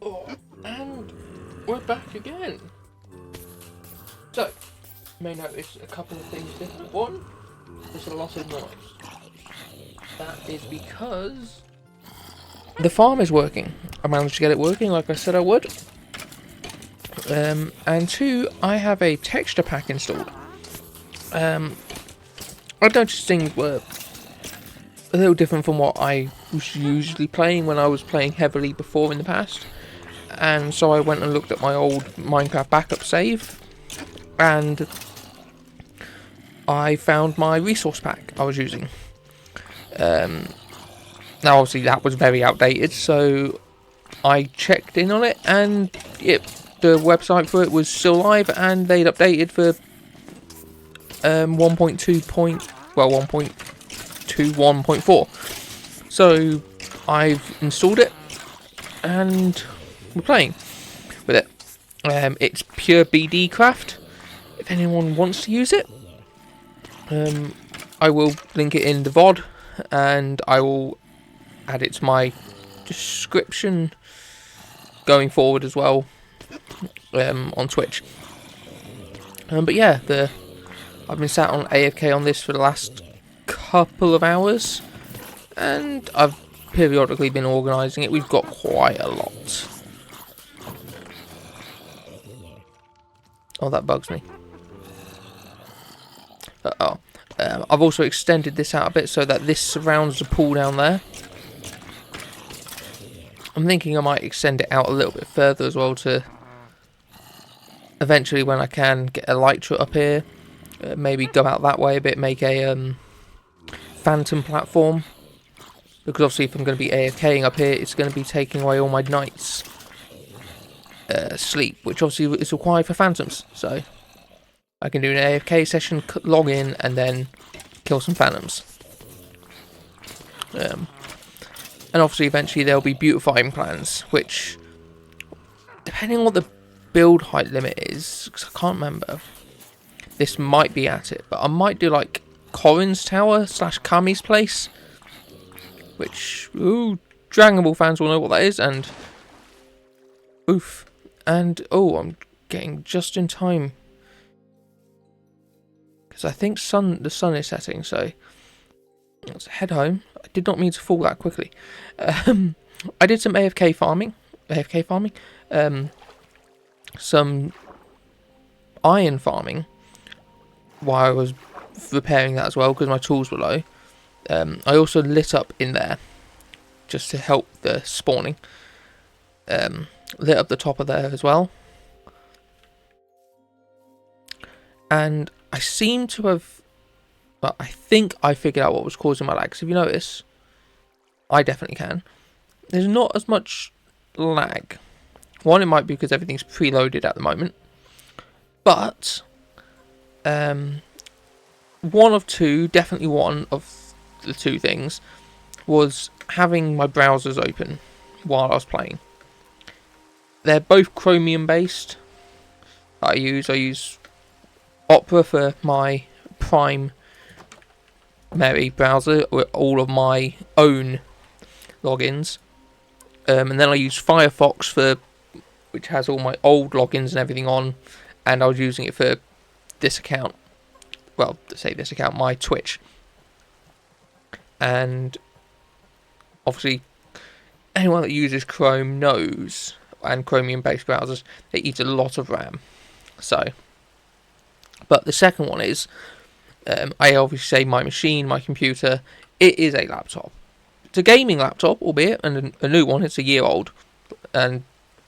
Oh, and we're back again. So, you may notice a couple of things different. One, there's a lot of noise. That is because the farm is working. I managed to get it working like I said I would. And two, I have a texture pack installed. I noticed things were a little different from what I was usually playing when I was playing heavily before in the past. And so I went and looked at my old Minecraft backup save, and I found my resource pack I was using. Now obviously that was very outdated, so I checked in on it, and the website for it was still live, and they'd updated for 1.21.4. So I've installed it, and we're playing with it. It's pure BD craft. If anyone wants to use it, I will link it in the VOD, and I will add it to my description going forward as well, on Twitch. But yeah, I've been sat on AFK on this for the last couple of hours, and I've periodically been organising it. We've got quite a lot. Oh, that bugs me. I've also extended this out a bit so that this surrounds the pool down there. I'm thinking I might extend it out a little bit further as well to eventually, when I can, get Elytra up here. Maybe go out that way a bit, make a phantom platform. Because obviously if I'm going to be AFKing up here, it's going to be taking away all my night's sleep, which obviously is required for phantoms. So I can do an AFK session, log in, and then kill some phantoms. And obviously eventually there'll be beautifying plans, which, depending on what the build height limit is, because I can't remember, this might be at it, but I might do like Corin's Tower / Kami's Place, which, Dragon Ball fans will know what that is, and oof. And I'm getting just in time, because I think the sun is setting, so let's head home. I did not mean to fall that quickly. I did some AFK farming, some iron farming while I was repairing that as well, because my tools were low. I also lit up in there just to help the spawning. Lit up the top of there as well. And I seem to have... But I think I figured out what was causing my lag. So if you notice, I definitely can. There's not as much lag. One, it might be because everything's preloaded at the moment. But one of two, definitely one of the two things, was having my browsers open while I was playing. They're both Chromium based. I use Opera for my Prime Mary browser with all of my own logins, and then I use Firefox which has all my old logins and everything on, and I was using it for this account. Well, to say this account, my Twitch. And obviously, anyone that uses Chrome knows, and Chromium-based browsers, they eat a lot of RAM. So, but the second one is, I obviously say my machine, my computer, it is a laptop. It's a gaming laptop, albeit, and a new one. It's a year old, and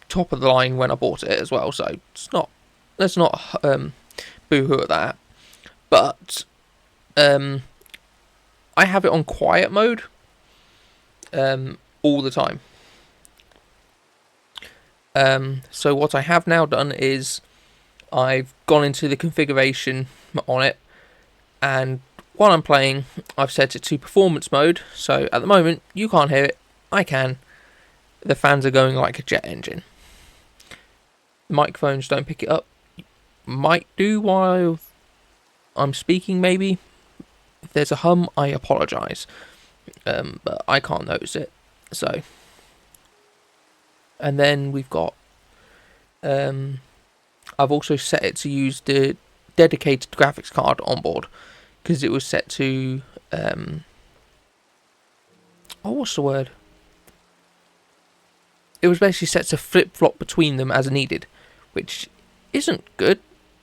top of the line when I bought it as well. So let's not boo-hoo at that. But I have it on quiet mode all the time. So what I have now done is I've gone into the configuration on it, and while I'm playing, I've set it to performance mode. So at the moment, you can't hear it. I can. The fans are going like a jet engine. The microphones don't pick it up. Might do while I'm speaking, maybe. If there's a hum, I apologise. But I can't notice it. So And then we've got, I've also set it to use the dedicated graphics card on board, because it was set to, what's the word? It was basically set to flip-flop between them as needed, which isn't good.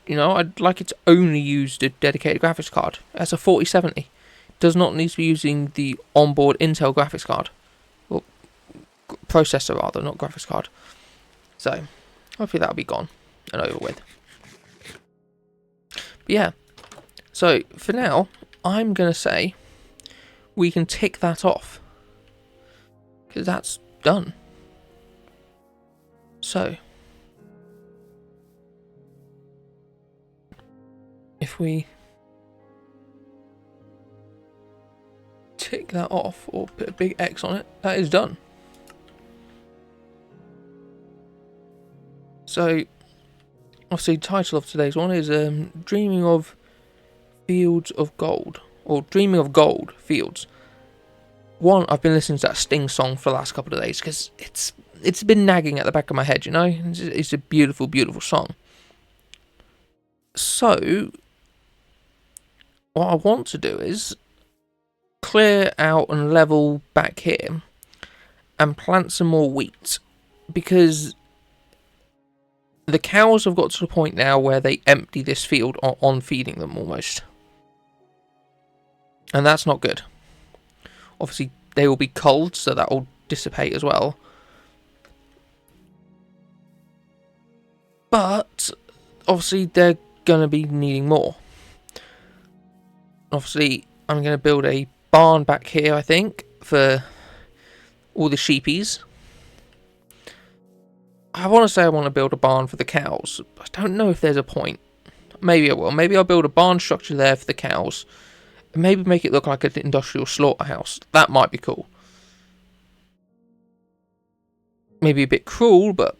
I'd like it to only use the dedicated graphics card. As a 4070, it does not need to be using the onboard Intel graphics card. Or processor, rather, not graphics card. So, hopefully that'll be gone and over with. But yeah, so for now, I'm going to say we can tick that off, because that's done. So, if we tick that off, or put a big X on it, that is done. So, obviously, the title of today's one is Dreaming of Fields of Gold, or Dreaming of Gold Fields. One, I've been listening to that Sting song for the last couple of days, because it's been nagging at the back of my head, It's a beautiful, beautiful song. So, what I want to do is clear out and level back here and plant some more wheat, because the cows have got to the point now where they empty this field on feeding them almost. And that's not good. Obviously, they will be culled, so that will dissipate as well. But, obviously, they're going to be needing more. Obviously, I'm going to build a barn back here, I think, for all the sheepies. I want to say I want to build a barn for the cows. I don't know if there's a point. Maybe I will. Maybe I'll build a barn structure there for the cows. And maybe make it look like an industrial slaughterhouse. That might be cool. Maybe a bit cruel, but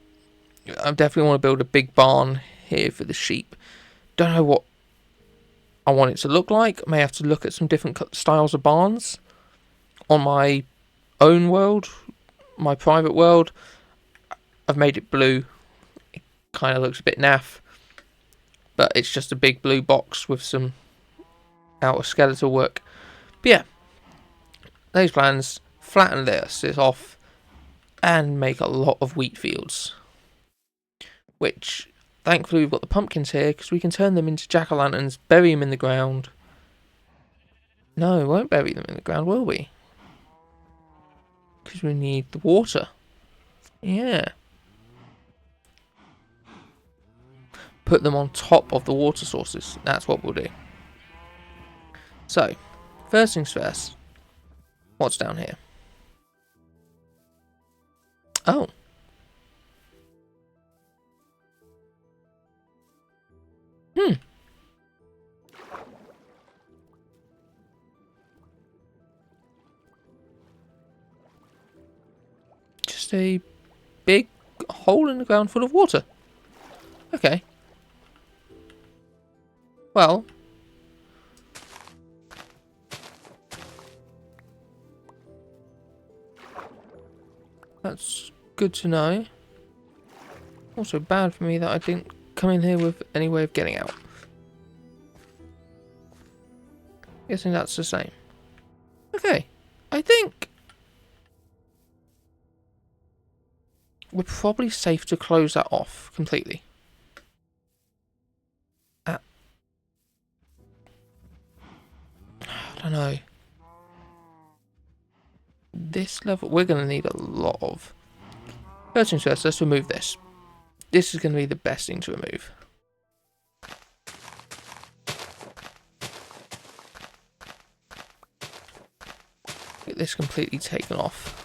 I definitely want to build a big barn here for the sheep. Don't know what I want it to look like. I may have to look at some different styles of barns on my own world, my private world. I've made it blue. It kind of looks a bit naff, but it's just a big blue box with some outer skeletal work. But yeah, those plans, flatten this off and make a lot of wheat fields, which thankfully we've got the pumpkins here, because we can turn them into jack-o'-lanterns, bury them in the ground. No, we won't bury them in the ground, will we? Because we need the water. Yeah. Put them on top of the water sources. That's what we'll do. So, first things first. What's down here? Oh. Just a big hole in the ground full of water. Okay. Well. That's good to know. Also bad for me that I didn't come in here with any way of getting out. Guessing that's the same. Okay. I think we're probably safe to close that off completely. I don't know. This level, we're going to need a lot of... First things first, let's remove this. This is going to be the best thing to remove. Get this completely taken off.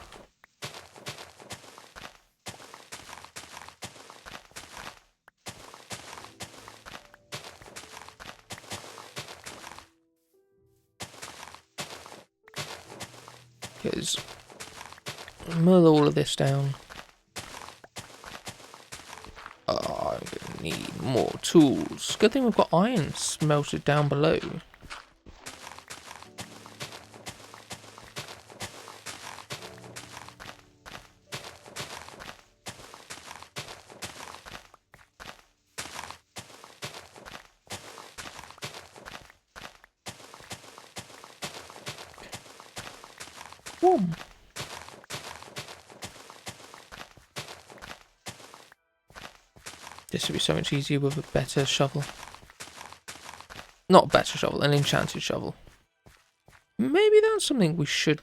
Because mull all of this down. Oh, I'm going to need more tools. Good thing we've got iron smelted down below. Boom. This would be so much easier with a better shovel. Not a better shovel, an enchanted shovel. Maybe that's something we should...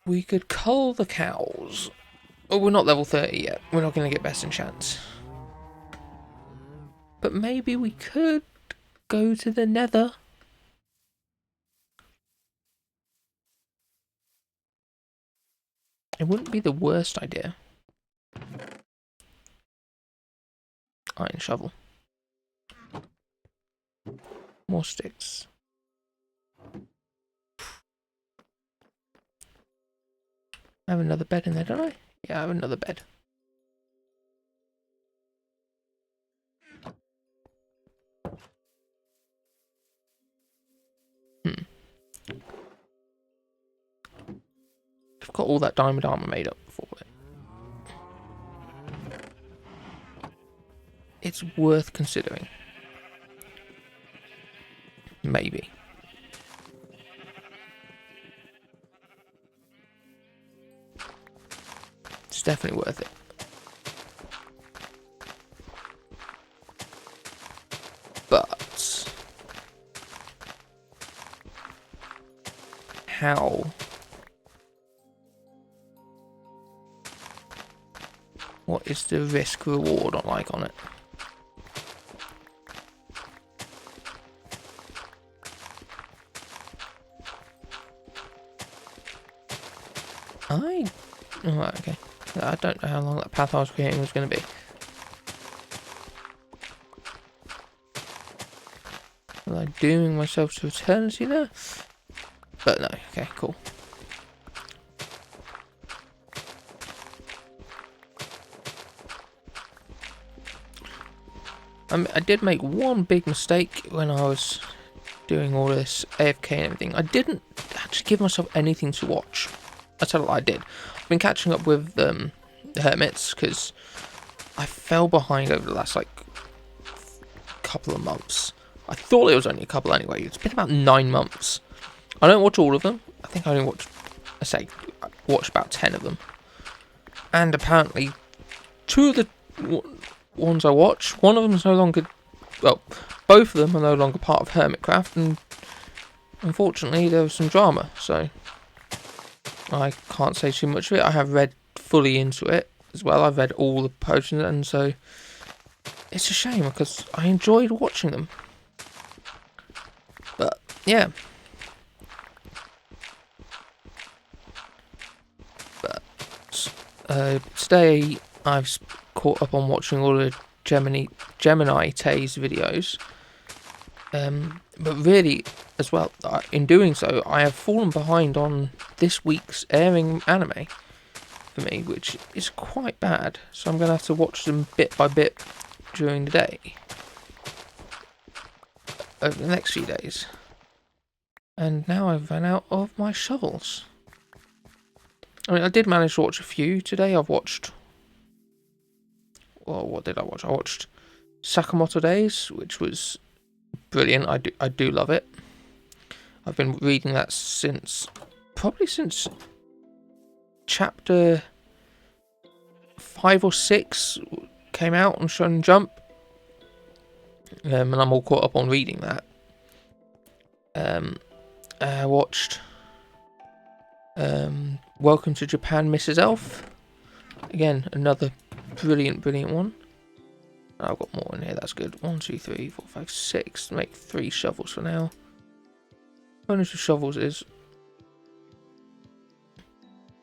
We could cull the cows. Oh, we're not level 30 yet. We're not going to get best enchants. But maybe we could go to the nether. It wouldn't be the worst idea. Iron shovel. More sticks. I have another bed in there, don't I? Yeah, I have another bed. I've got all that diamond armor made up for it. It's worth considering. Maybe. It's definitely worth it. But how? What is the risk reward on it? Oh, right, okay. I don't know how long that path I was creating was going to be. Am I dooming myself to eternity there? But no, okay, cool. I did make one big mistake when I was doing all this AFK and everything. I didn't actually give myself anything to watch. That's what I did. I've been catching up with the Hermits because I fell behind over the last couple of months. I thought it was only a couple anyway. It's been about 9 months. I don't watch all of them. I think I only watched about 10 of them. And apparently, 2 of the ones I watch, one of them is no longer, well, both of them are no longer part of Hermitcraft, and unfortunately there was some drama, so I can't say too much of it. I have read fully into it as well. I've read all the potions, and so it's a shame because I enjoyed watching them. But yeah. But today I've caught up on watching all the Gemini Tay's videos. But really, as well, in doing so, I have fallen behind on this week's airing anime for me, which is quite bad. So I'm going to have to watch them bit by bit during the day, over the next few days. And now I've run out of my shovels. I mean, I did manage to watch a few today. I've watched... Well, what did I watch? I watched Sakamoto Days, which was brilliant. I do love it. I've been reading that probably since chapter 5 or 6 came out on Shonen Jump. And I'm all caught up on reading that. I watched Welcome to Japan, Mrs. Elf. Again, another brilliant one. I've got more in here, that's good. 1, 2, 3, 4, 5, 6. Make 3 shovels for now. Bonus of shovels is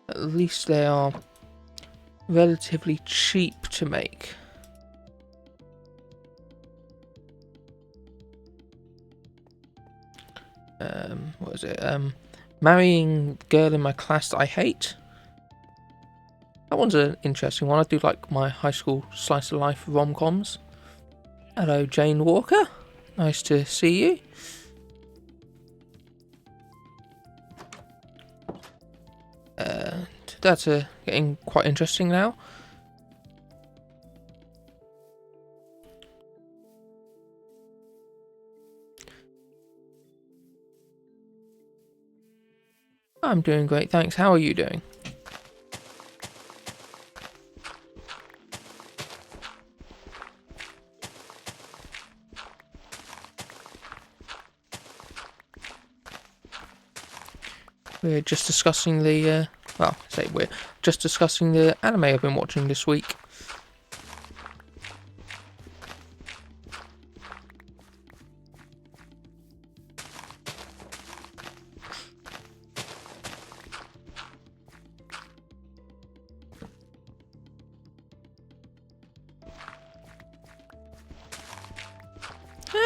at least they are relatively cheap to make. What is it? Marrying the girl in my class that I hate. That one's an interesting one. I do like my high school slice of life rom-coms. Hello, Jane Walker. Nice to see you. That's getting quite interesting now. I'm doing great, thanks. How are you doing? We're just discussing the, we're just discussing the anime I've been watching this week.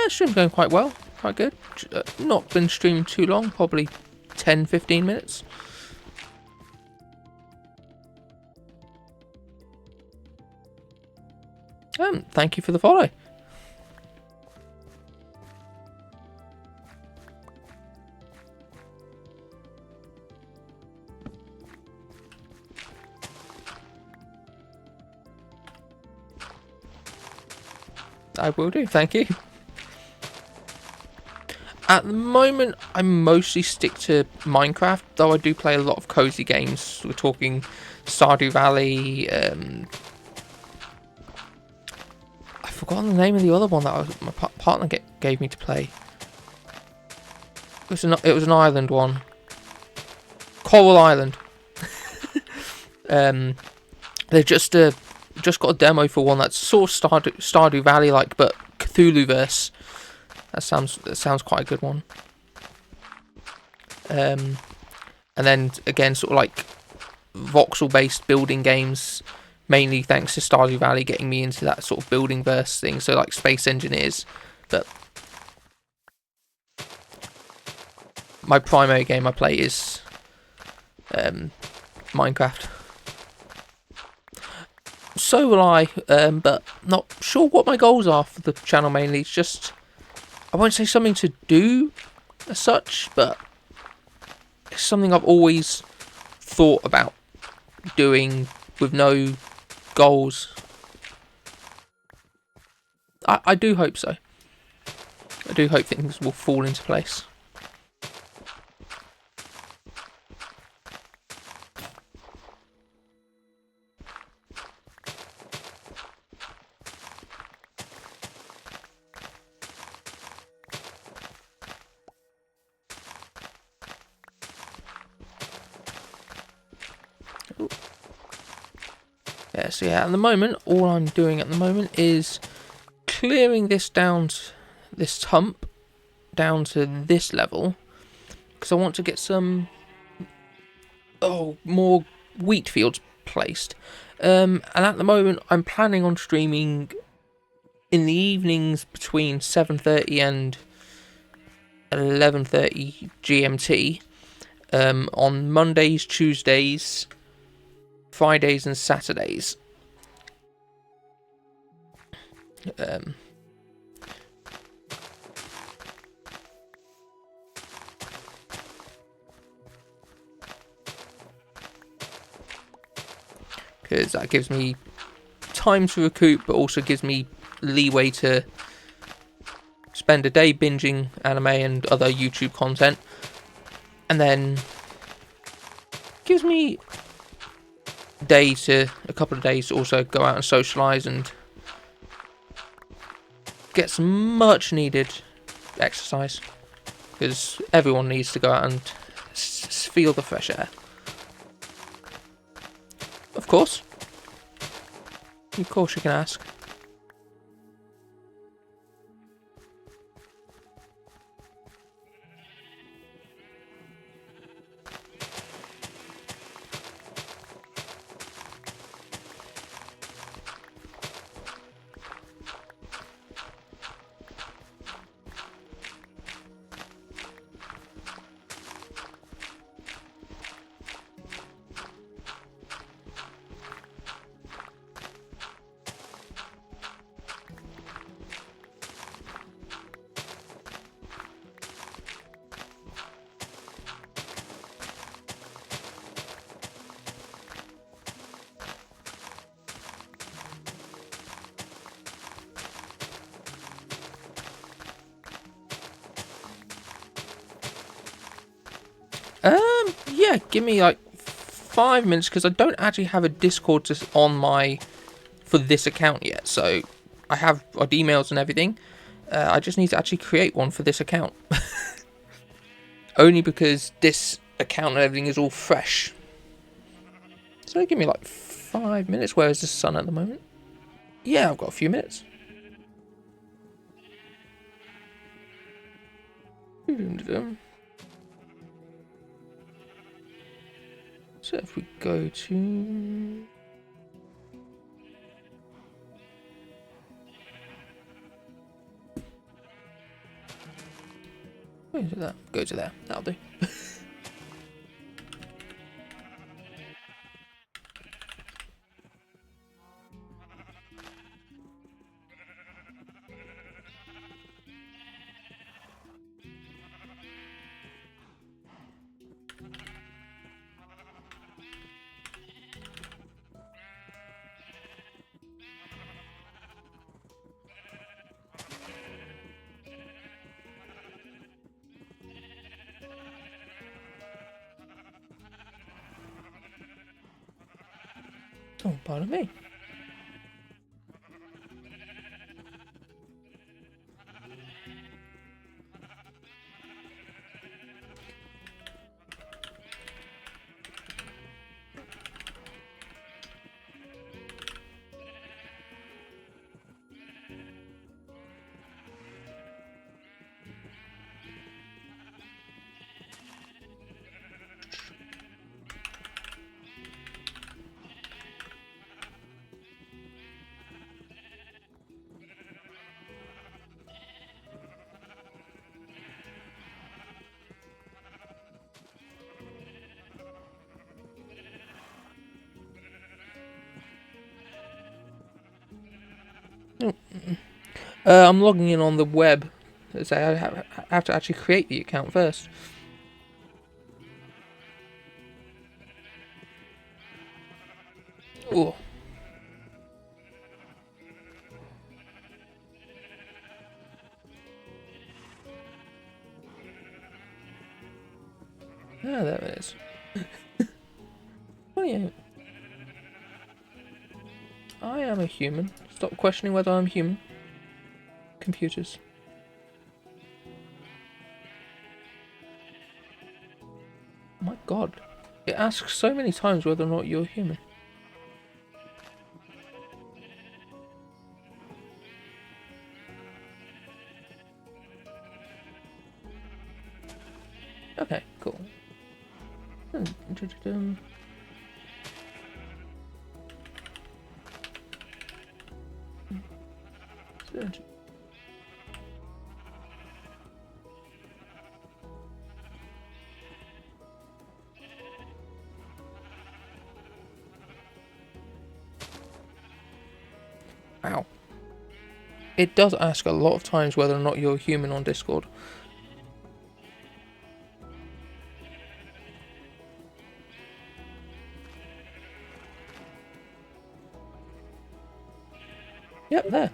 Stream's going quite well, quite good. Not been streaming too long, probably 10-15 minutes. Thank you for the follow. I will do, thank you. At the moment, I mostly stick to Minecraft, though I do play a lot of cozy games. We're talking Stardew Valley. I've forgotten the name of the other one that my partner gave me to play. It was an island one. Coral Island. They've just got a demo for one that's sort of Stardew Valley like, but Cthulhu-verse. That sounds quite a good one. And then again, sort of like voxel-based building games, mainly thanks to Stardew Valley getting me into that sort of building verse thing. So like Space Engineers, but my primary game I play is Minecraft. So will I, but not sure what my goals are for the channel mainly. It's just, I won't say something to do as such, but it's something I've always thought about doing with no goals. I do hope so. I do hope things will fall into place. So yeah, at the moment, all I'm doing at the moment is clearing this this hump down to this level, because I want to get some more wheat fields placed. And at the moment, I'm planning on streaming in the evenings between 7:30 and 11:30 GMT on Mondays, Tuesdays, Fridays and Saturdays. Because that gives me time to recoup, but also gives me leeway to spend a day binging anime and other YouTube content, and then gives me a couple of days to also go out and socialise and get some much needed exercise, because everyone needs to go out and feel the fresh air. Of course you can ask. Yeah, give me like 5 minutes because I don't actually have a Discord on my for this account yet. So I have emails and everything. I just need to actually create one for this account. Only because this account and everything is all fresh. So give me like 5 minutes. Where is the sun at the moment? Yeah, I've got a few minutes. So if we go to... Go to that. Go to there. That'll do. Oh, pardon me. I'm logging in on the web. So I have to actually create the account first. Oh. Ah, there it is. 28. I am a human. Stop questioning whether I'm human. Computers. My god. It asks so many times whether or not you're human. Okay, cool. Ow. It does ask a lot of times whether or not you're human on Discord. Yep, there.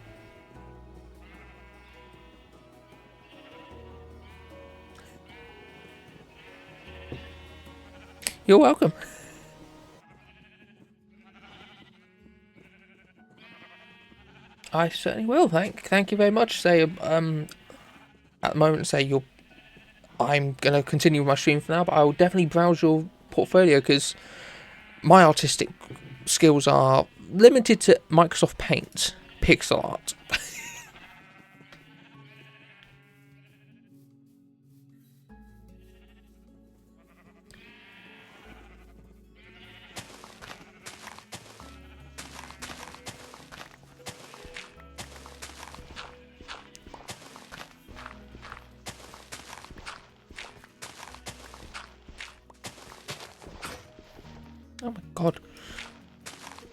You're welcome. I certainly will. Thank you very much. Say at the moment, I'm gonna continue with my stream for now, but I will definitely browse your portfolio because my artistic skills are limited to Microsoft Paint, pixel art. Oh my god.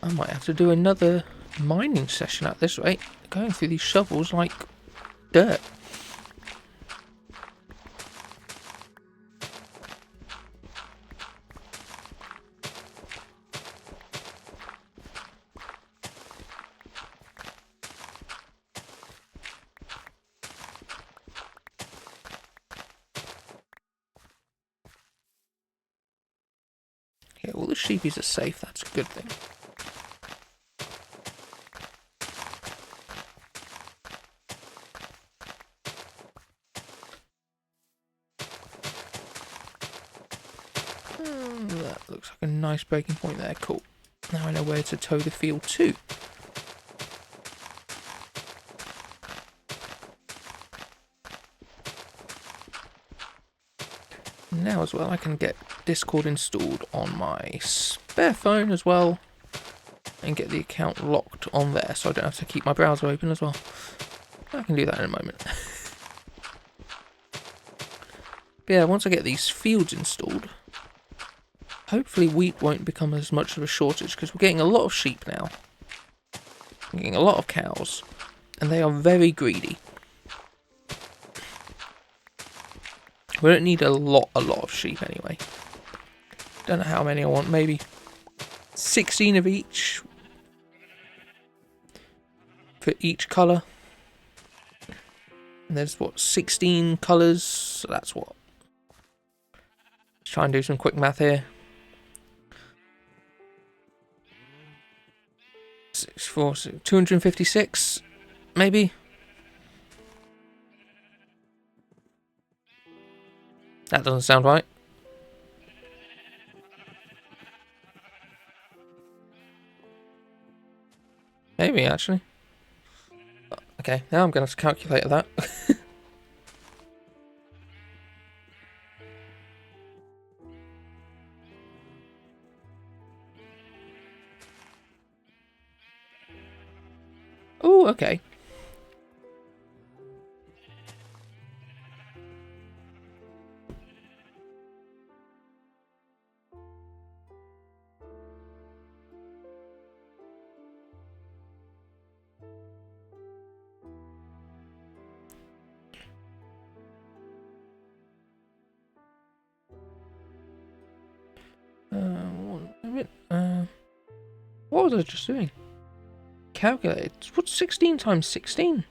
I might have to do another mining session at this rate. Going through these shovels like dirt. all the sheepies are safe. That's a good thing. That looks like a nice breaking point there. Cool. Now I know where to tow the field to. Now as well, I can get Discord installed on my spare phone as well, and get the account locked on there, so I don't have to keep my browser open as well. I can do that in a moment. But yeah, once I get these fields installed, hopefully wheat won't become as much of a shortage, because we're getting a lot of sheep now. We're getting a lot of cows, and they are very greedy. We don't need a lot of sheep anyway. Don't know how many I want, maybe 16 of each for each colour. And there's what, 16 colours, so that's what. Let's try and do some quick math here. 6, 4, 6, 256, maybe? That doesn't sound right. Maybe, actually. Okay, now I'm going to have to calculate that. Oh, okay. What was I just doing? Calculate. What's 16 times 16?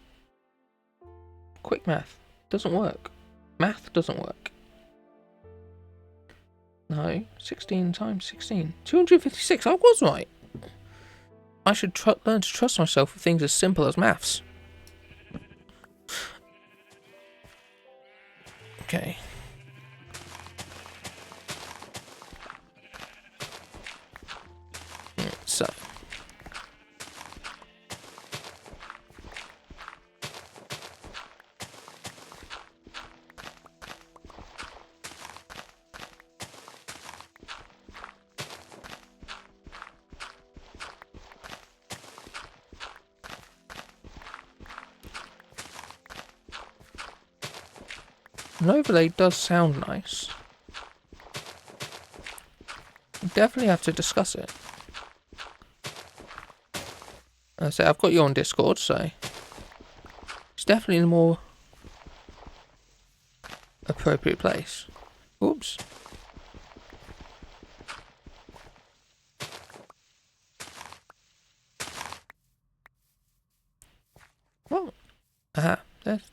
Quick math. Doesn't work. Math doesn't work. No. 16 times 16. 256. I was right. I should learn to trust myself with things as simple as maths. Okay. So. An overlay does sound nice. We definitely have to discuss it. I say I've got you on Discord, so it's definitely a more appropriate place. Oops. Well, there's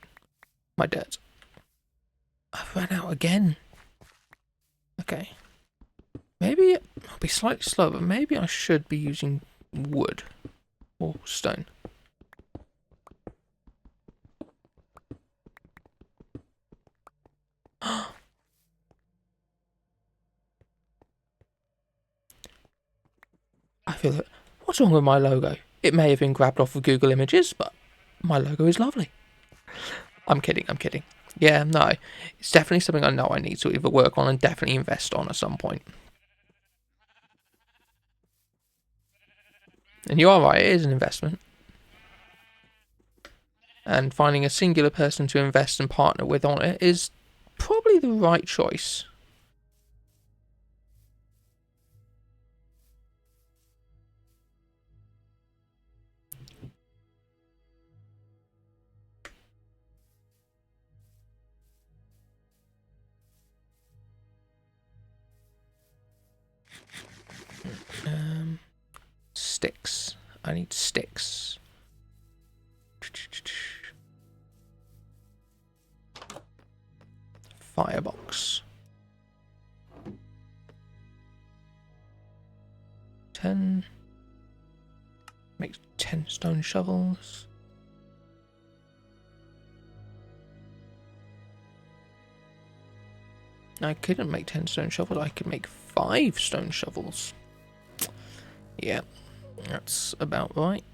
my dirt. I've run out again. Okay. Maybe I'll be slightly slow, but maybe I should be using wood or stone. I feel that. What's wrong with my logo? It may have been grabbed off of Google Images, but my logo is lovely. I'm kidding, I'm kidding. Yeah, no. It's definitely something I know I need to either work on and definitely invest on at some point. And you are right, it is an investment. And finding a singular person to invest and partner with on it is probably the right choice. Sticks. I need sticks. Firebox. 10. Make 10 stone shovels. I couldn't make 10 stone shovels, I could make 5 stone shovels. Yeah, that's about right.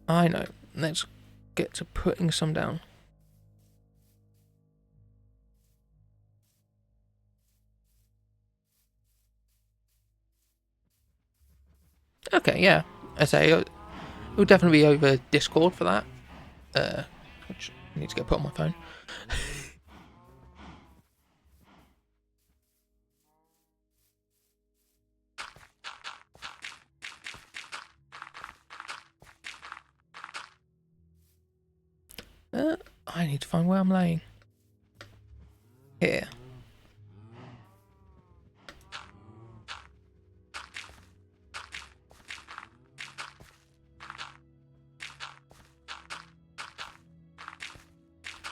I know. Let's get to putting some down. Okay, yeah. I say it'll definitely be over Discord for that. Which I need to get put on my phone. I need to find where I'm laying. Here.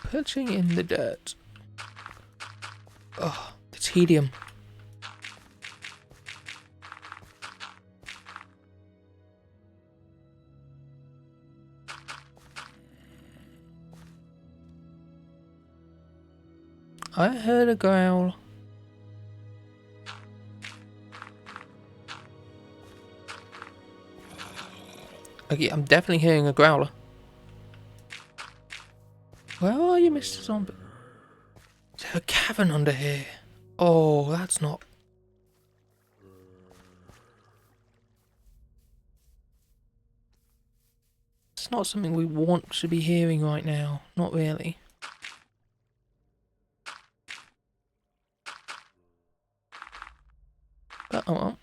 Putting in the dirt. Oh, the tedium. I heard a growl. Okay, I'm definitely hearing a growler. Where are you, Mr. Zombie? Is there a cavern under here? Oh, that's not... It's not something we want to be hearing right now. Not really. But oh well.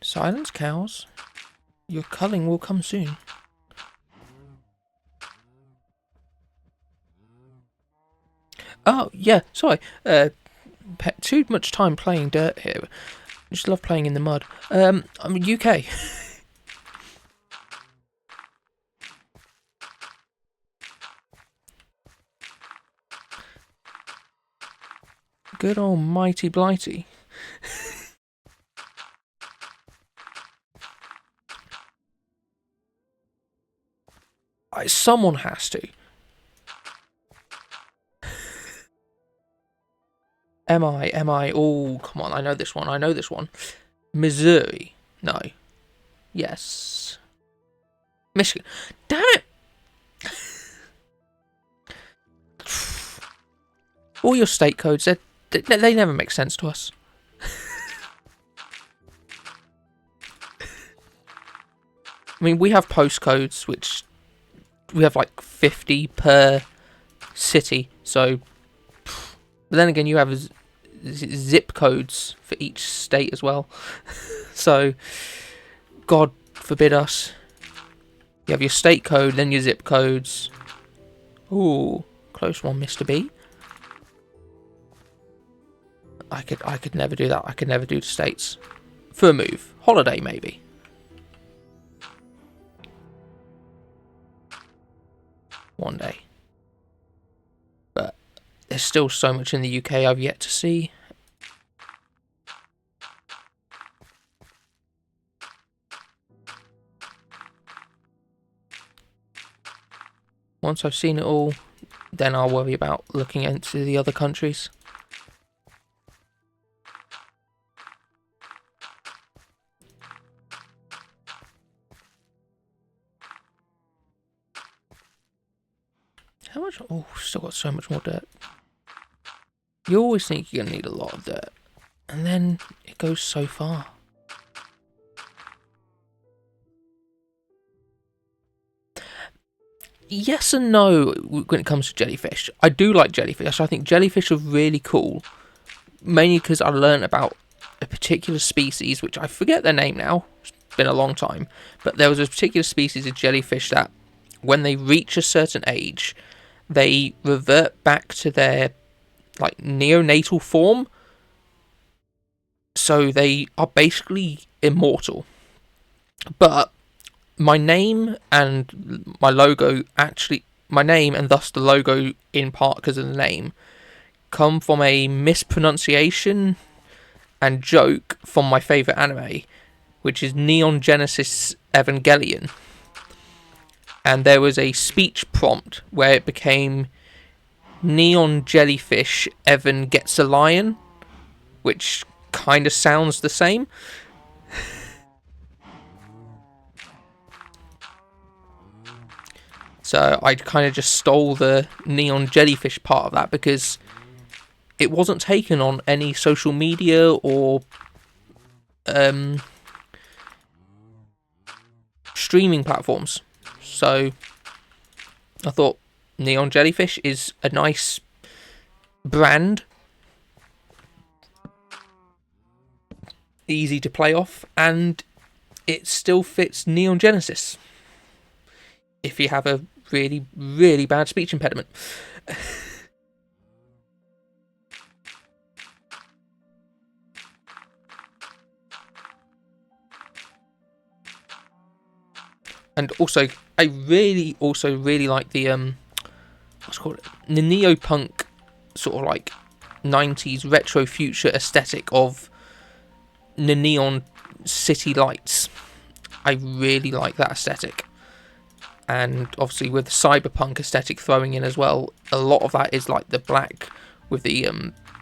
Silence, cows. Your culling will come soon. Oh, yeah, sorry. Too much time playing dirt here. I just love playing in the mud. I'm UK. Good old mighty blighty. Someone has to. Am I? Oh, come on, I know this one. Missouri. No. Yes. Michigan. Damn it! All your state codes, they never make sense to us. I mean, we have postcodes, which we have like 50 per city, so... But then again, you have zip codes for each state as well. So, God forbid us. You have your state code, then your zip codes. Ooh, close one, Mr. B. I could never do that. I could never do the states. For a move. Holiday, maybe. One day. But there's still so much in the UK I've yet to see. Once I've seen it all, then I'll worry about looking into the other countries. How much? Oh, still got so much more dirt. You always think you're going to need a lot of dirt. And then it goes so far. Yes and no when it comes to jellyfish. I do like jellyfish. I think jellyfish are really cool. Mainly because I learned about a particular species, which I forget their name now. It's been a long time. But there was a particular species of jellyfish that, when they reach a certain age, they revert back to their like neonatal form, so they are basically immortal. But my name and my logo actually, my name and thus the logo in part because of the name, come from a mispronunciation and joke from my favourite anime, which is Neon Genesis Evangelion. And there was a speech prompt where it became Neon Jellyfish Evan Gets a Lion, which kind of sounds the same. So I kind of just stole the neon jellyfish part of that because it wasn't taken on any social media or streaming platforms. So I thought neon jellyfish is a nice brand, easy to play off, and it still fits Neon Genesis if you have a really, really bad speech impediment. And also, I really like the what's it called, the neopunk sort of like 90s retro future aesthetic of the neon city lights. I really like that aesthetic. And obviously with the cyberpunk aesthetic throwing in as well, a lot of that is like the black with the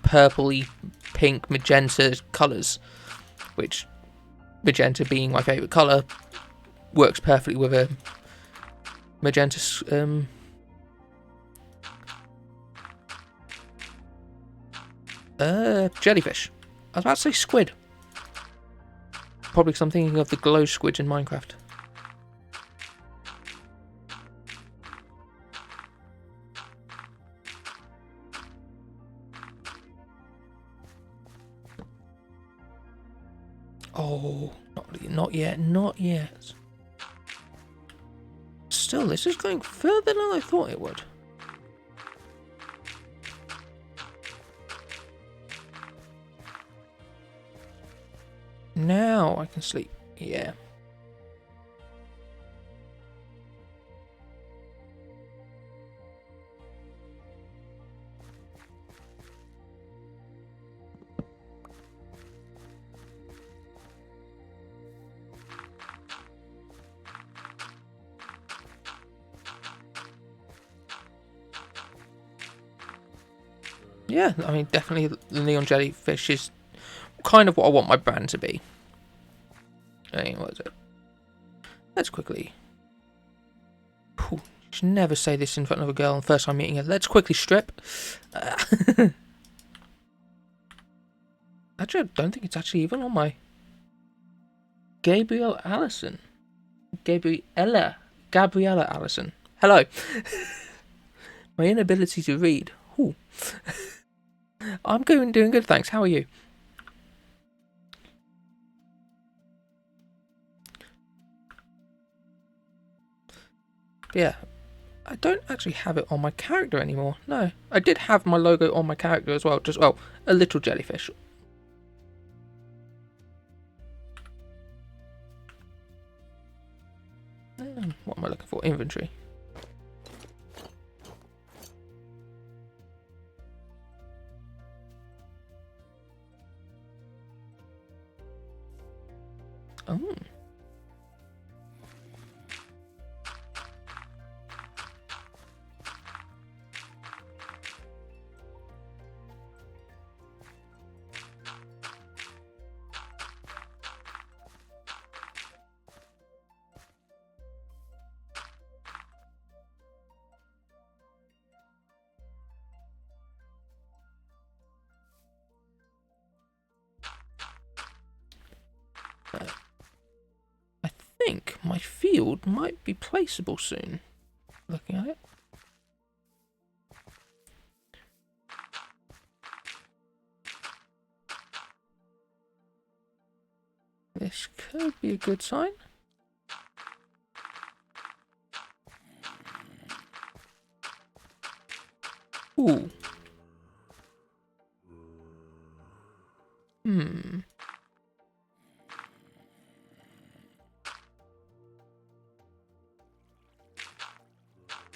purpley, pink, magenta colours, which magenta being my favourite colour, works perfectly with a magenta jellyfish. I was about to say squid. Probably because I'm thinking of the glow squid in Minecraft. Oh, not yet. Still, this is going further than I thought it would. Now I can sleep. Yeah. Yeah, I mean, definitely the neon jellyfish is kind of what I want my brand to be. Hey, what is it? Let's quickly... You should never say this in front of a girl on the first time meeting her. Let's quickly strip. Actually, I don't think it's actually even on my... Gabriella Allison. Gabriella Allison. Hello. My inability to read. Ooh. I'm doing good, thanks. How are you? Yeah, I don't actually have it on my character anymore. No, I did have my logo on my character as well. Just, well, a little jellyfish. What am I looking for? Inventory. Oh. I think my field might be placeable soon. Looking at it. This could be a good sign. Ooh. Hmm.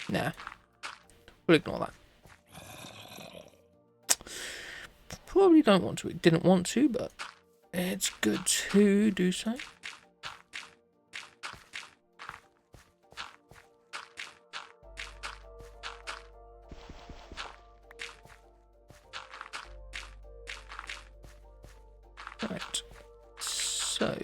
Nah. We'll ignore that. Probably don't want to. It didn't want to, but it's good to do so. Right. So.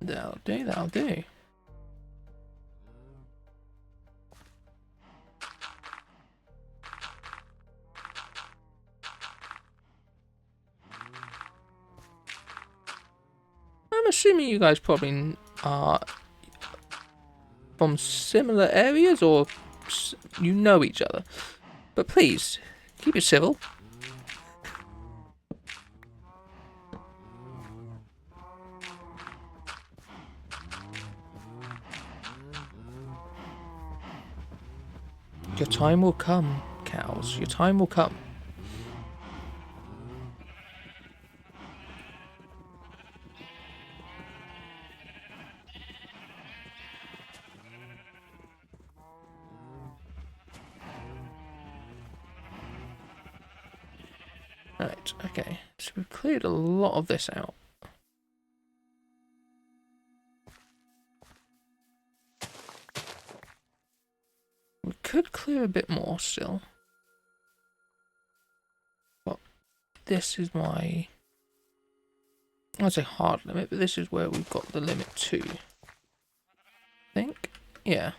That'll do, that'll do. I'm assuming you guys probably are from similar areas or you know each other. But please, keep it civil. Your time will come, cows. Your time will come. Right, okay. So we've cleared a lot of this out. We could clear a bit more still. But this is my... I'd say hard limit, but this is where we've got the limit to. I think? Yeah.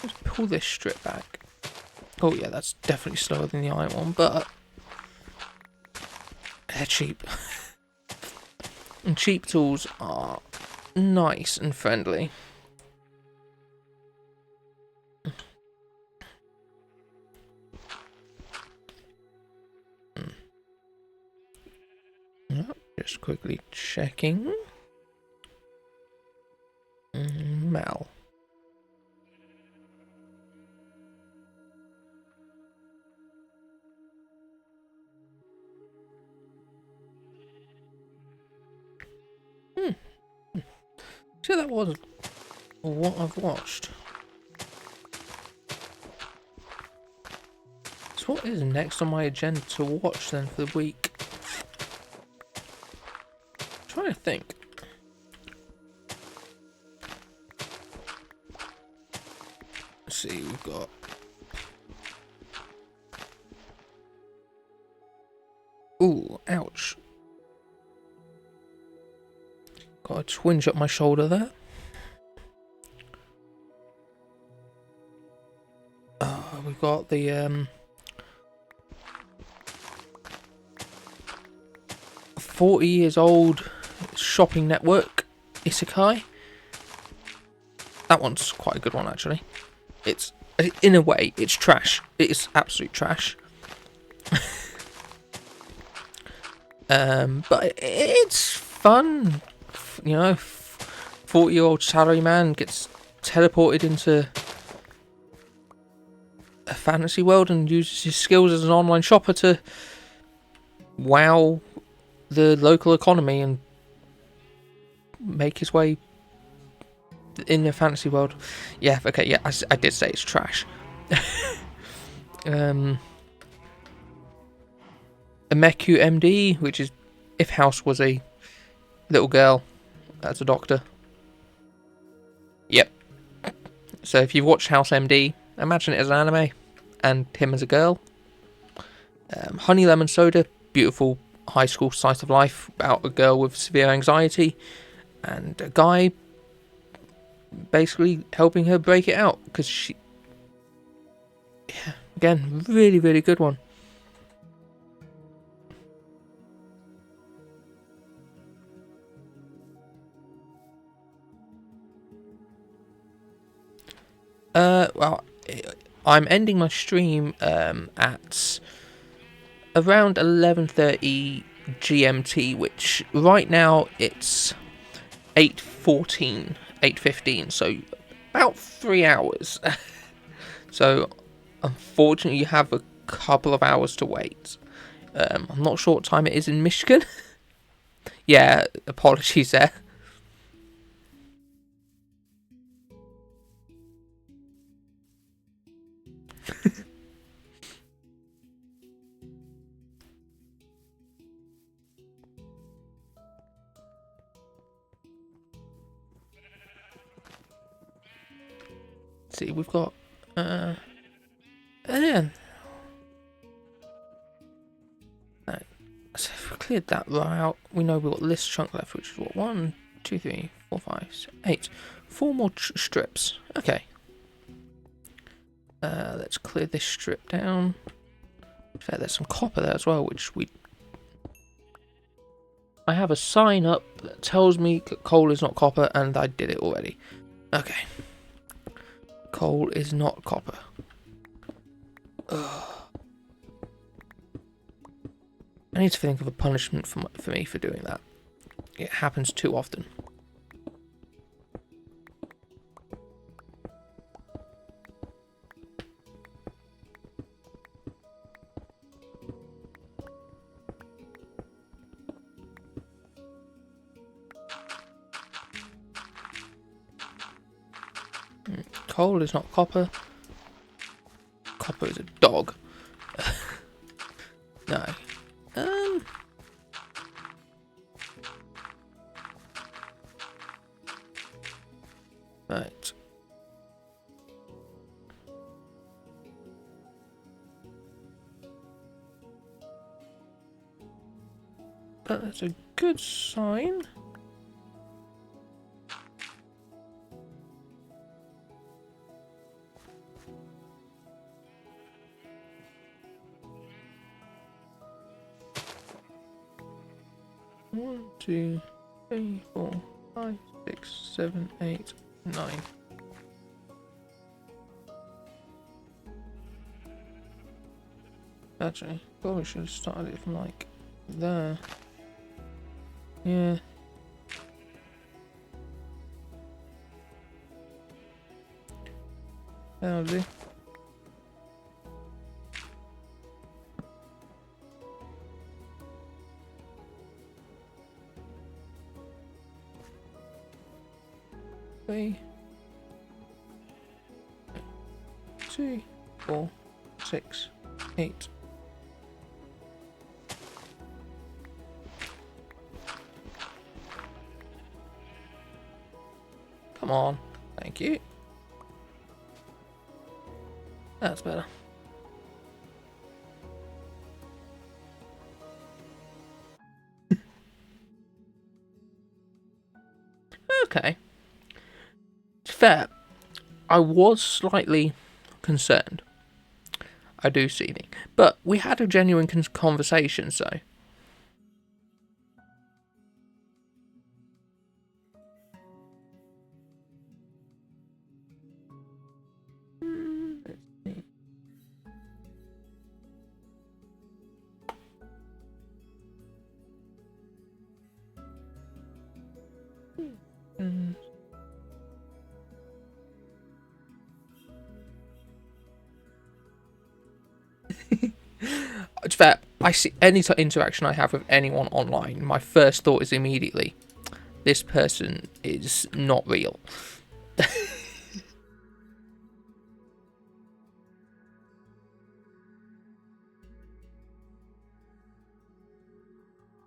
Let's pull this strip back. Oh yeah, that's definitely slower than the iron one, but... they're cheap. And cheap tools are nice and friendly. Just quickly checking. Mal. So that was what I've watched. So what is next on my agenda to watch then for the week? I'm trying to think. Let's see, we've got... Ooh, ouch. Got a twinge up my shoulder there. We've got the 40 years old shopping network Isekai. That one's quite a good one actually. It's, in a way, it's trash. It is absolute trash. But it's fun. You know, 40-year-old salaryman gets teleported into a fantasy world and uses his skills as an online shopper to wow the local economy and make his way in the fantasy world. Yeah, okay, yeah, I did say it's trash. Ameku MD, which is if House was a little girl as a doctor. Yep. So if you've watched House MD, imagine it as an anime and him as a girl. Honey Lemon Soda, beautiful high school slice of life about a girl with severe anxiety and a guy basically helping her break it out because she... Yeah, again, really, really good one. Well, I'm ending my stream at around 11:30 GMT, which right now it's 8:14, 8:15, so about 3 hours. So unfortunately, you have a couple of hours to wait. I'm not sure what time it is in Michigan. Yeah, apologies there. See, we've got yeah. No. So if we cleared that out, we know we've got this chunk left, which is what, 1, 2, 3, 4, 5, 6, 8. 4 more strips. Okay. Let's clear this strip down. In fact, there's some copper there as well, which I have a sign up that tells me coal is not copper, and I did it already. Okay. Coal is not copper. Ugh. I need to think of a punishment for me for doing that. It happens too often. Coal is not copper. Copper is a dog. No. Right. But that's a good sign. One, 2, 3, 4, 5, 6, 7, 8, 9. Actually, probably should have started it from like there. Yeah. That'll do. Three, 2, 4, 6, 8. Come on. Thank you. That's better. Okay. Fair. I was slightly concerned. I do see things. But we had a genuine conversation, so. Mm. It's fair. I see any interaction I have with anyone online, my first thought is immediately, this person is not real.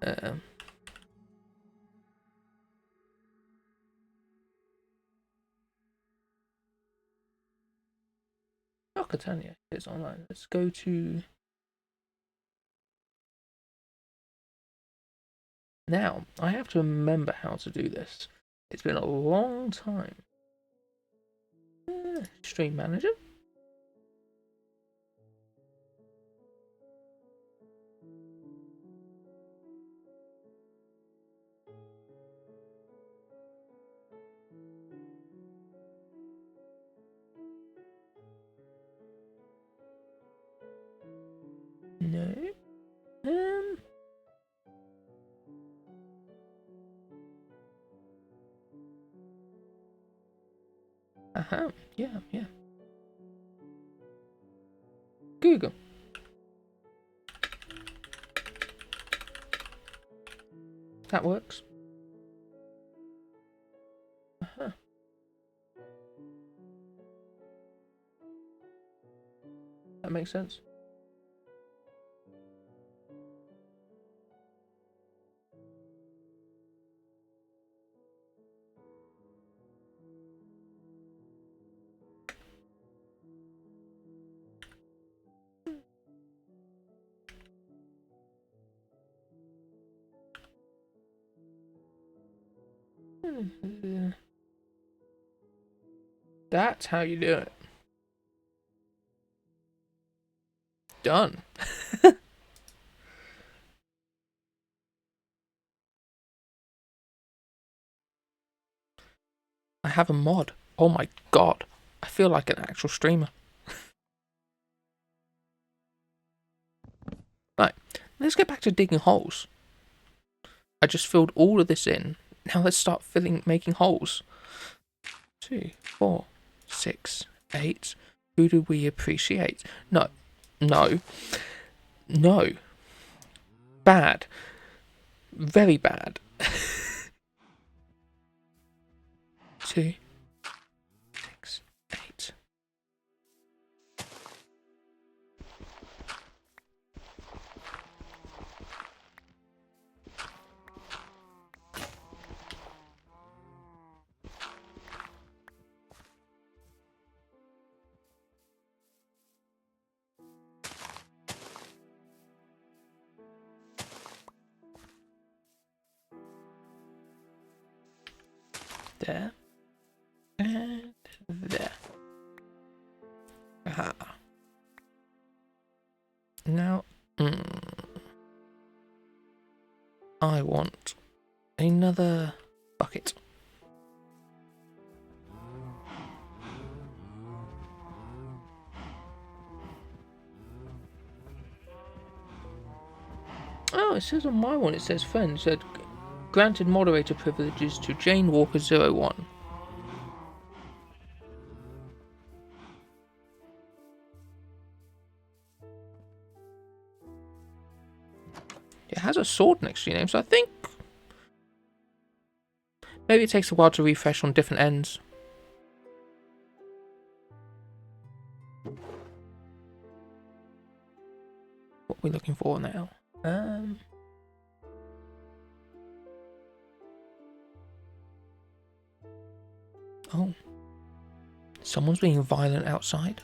um, Catania is online. Let's go to. Now, I have to remember how to do this. It's been a long time. Stream manager. Yeah, yeah. Google. That works. That makes sense. That's how you do it. Done. I have a mod. Oh my god. I feel like an actual streamer. Right. Let's get back to digging holes. I just filled all of this in. Now let's start making holes. 2, 4, 6, 8. Who do we appreciate? No. No. No. Bad. Very bad. 2, 6, 8. There. And there. Aha. Now, I want another bucket. Oh, it says on my one, it says friend. It said, granted moderator privileges to Jane Walker 01. It has a sword next to your name, so I think maybe it takes a while to refresh on different ends. What are we looking for now? Oh. Someone's being violent outside.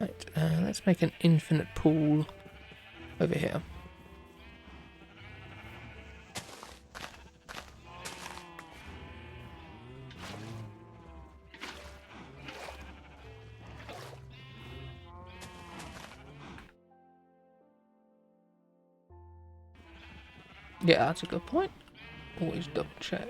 Right, let's make an infinite pool over here. Yeah, that's a good point. Always double check.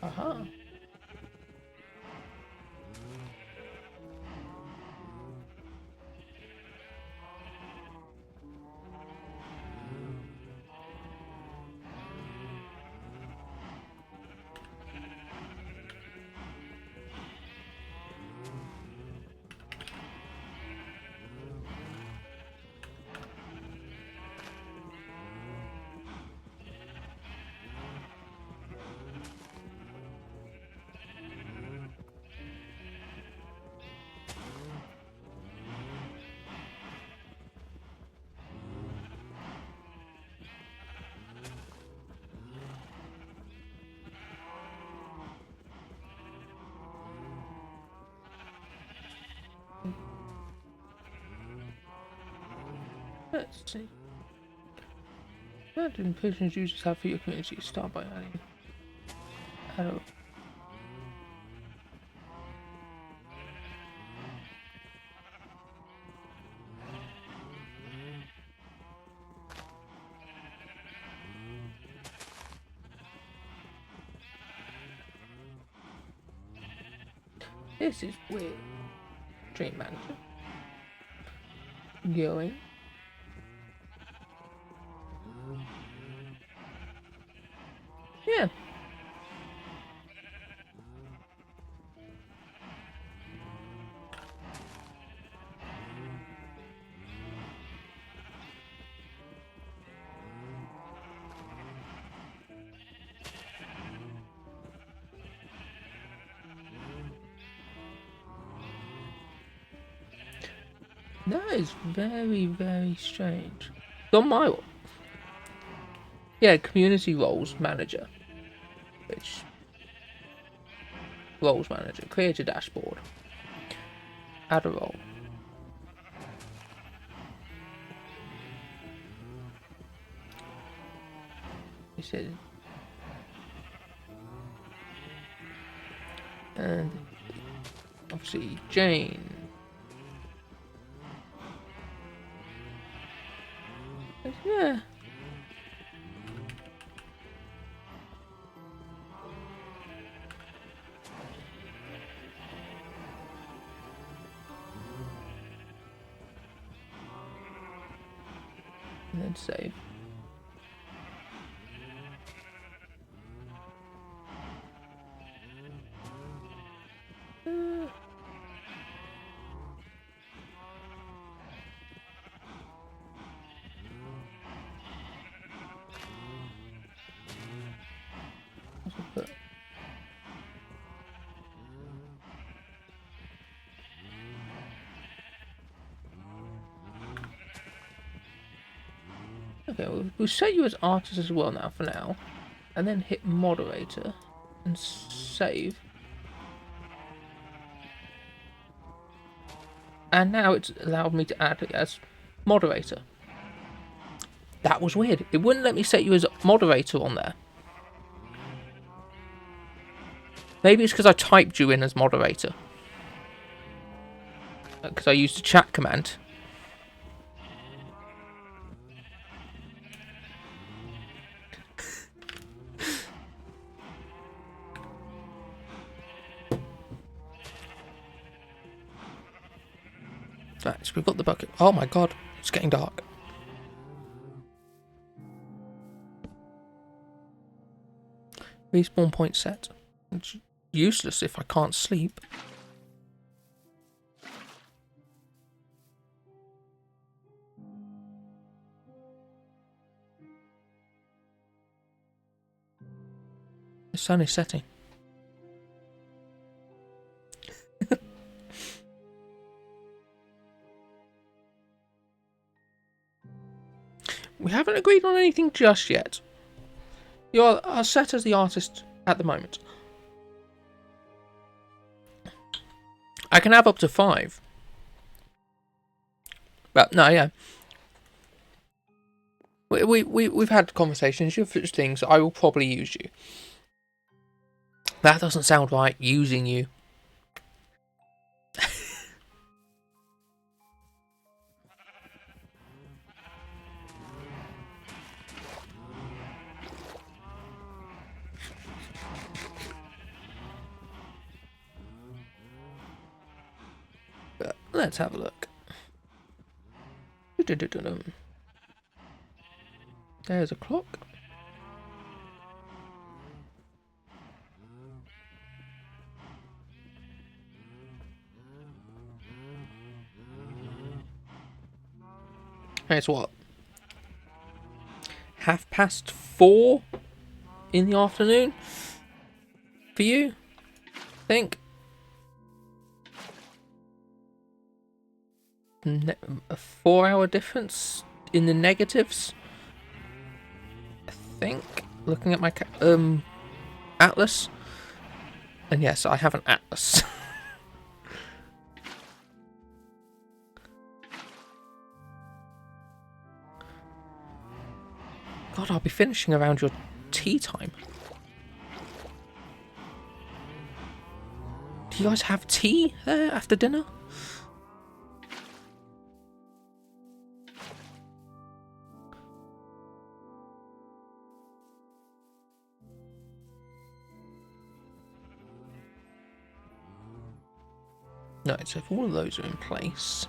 Aha. Let's see. Imagine pigeons users have for your community. Start by adding. Hello. This is weird. Dream manager. Going. Yeah. That is very, very strange. On my one. Yeah, community roles manager. Which roles manager. Create a dashboard. Add a role. He said, and obviously Jane. Yeah. And then save. Okay, we'll set you as artist as well now for now. And then hit moderator and save. And now it's allowed me to add it as moderator. That was weird. It wouldn't let me set you as moderator on there. Maybe it's because I typed you in as moderator. Because I used the chat command. Right, so we've got the bucket. Oh my god, it's getting dark. Respawn point set. It's useless if I can't sleep. The sun is setting. We haven't agreed on anything just yet. You are set as the artist at the moment. I can have up to 5. But no, yeah. We've had conversations. You have such things. I will probably use you. That doesn't sound right. Using you. But let's have a look. There's a clock. It's what? 4:30 in the afternoon? For you? I think. A 4-hour difference in the negatives? I think. Looking at my atlas. And yes, I have an atlas. God, I'll be finishing around your tea time. Do you guys have tea there after dinner? No, so if all of those are in place...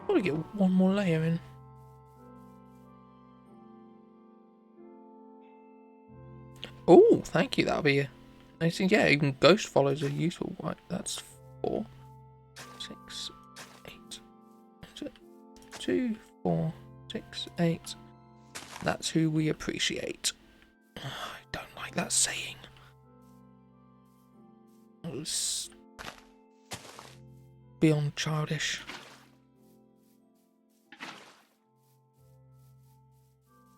I've got to get one more layer in. Oh, thank you, that'll be a... I think, yeah, even ghost follows are useful. Right, that's 4, 6, 8. 2, 4, 6, 8. That's who we appreciate. I don't like that saying. It's beyond childish.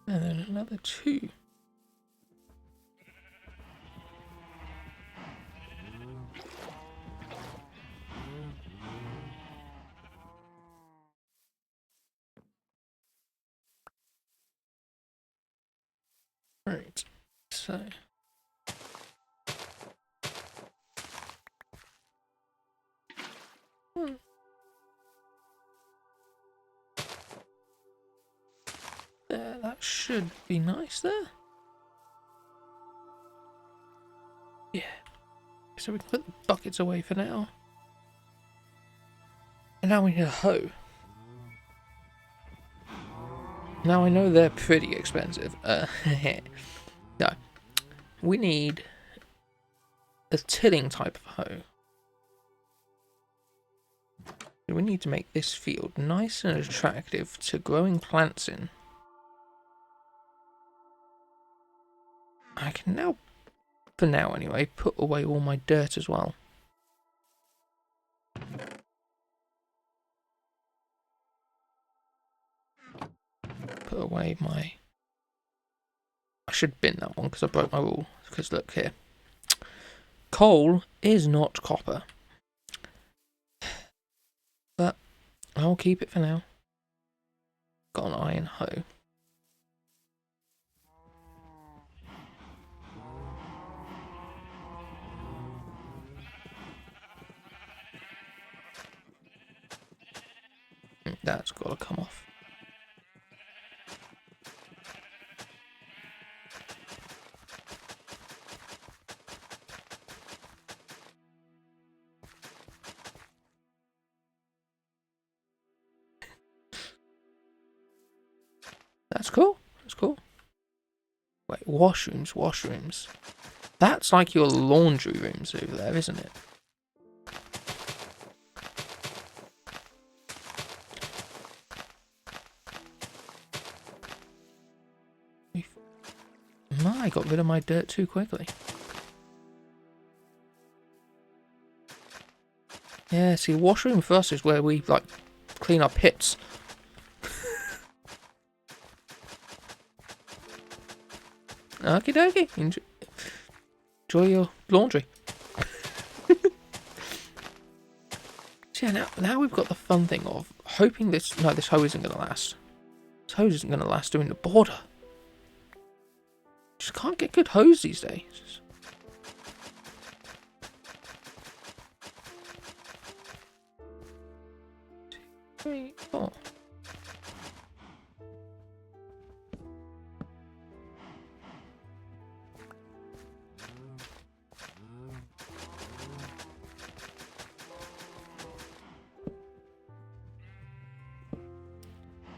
And then another 2. Right, so... There, that should be nice there. Yeah. So we can put the buckets away for now. And now we need a hoe. Now I know they're pretty expensive. No. We need a tilling type of hoe. We need to make this field nice and attractive to growing plants in. I can now, for now anyway, put away all my dirt as well. Put away my... I should bin that one because I broke my rule. Because look here. Coal is not copper. But I'll keep it for now. Got an iron hoe. That's got to come off. That's cool. That's cool. Wait, washrooms, washrooms. That's like your laundry rooms over there, isn't it? I got rid of my dirt too quickly. Yeah, see, washroom for us is where we, like, clean our pits. Okie dokie. Enjoy your laundry. So yeah, now we've got the fun thing of hoping this... No, this hoe isn't going to last. This hose isn't going to last doing the border. Just can't get good hose these days. 2, 3, 4.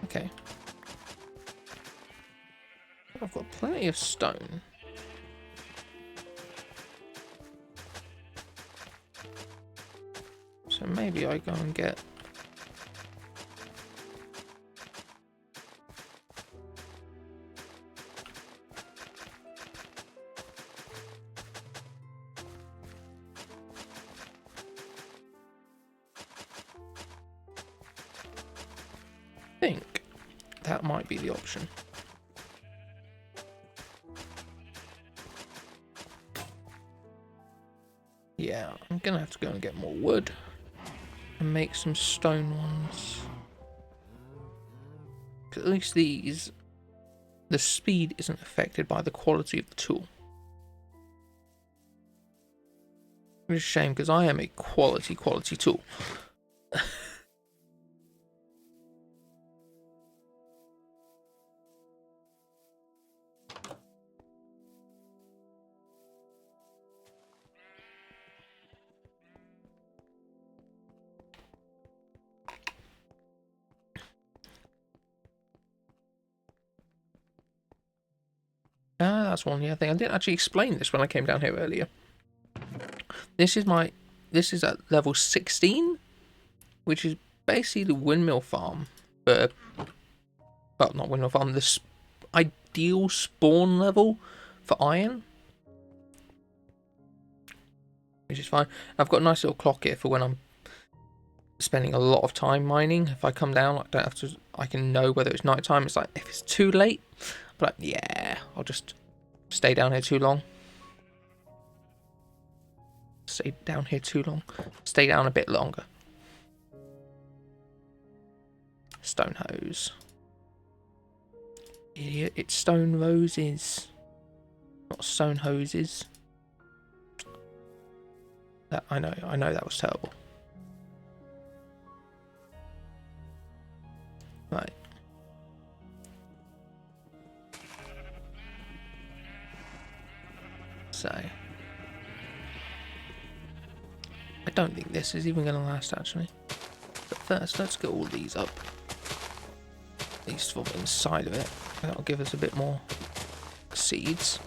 Okay. I've got plenty of stone. So maybe I go and get... I think that might be the option. Yeah, I'm gonna have to go and get more wood. and make some stone ones. 'Cause at least these, the speed isn't affected by the quality of the tool. Which is a shame, because I am a quality tool. Ah, that's one. Yeah, I think I didn't actually explain this when I came down here earlier. This is at level 16, which is basically the windmill farm, but well, not windmill farm. The ideal spawn level for iron, which is fine. I've got a nice little clock here for when I'm spending a lot of time mining. If I come down, I don't have to. I can know whether it's night time. It's like if it's too late, but yeah, I'll just stay down here too long. Stay down here too long. Stay down a bit longer. Stone hose. Idiot! It's stone roses, not stone hoses. That I know that was terrible. Right. So I don't think this is even going to last, actually. But first, let's get all these up. At least from inside of it. That'll give us a bit more seeds.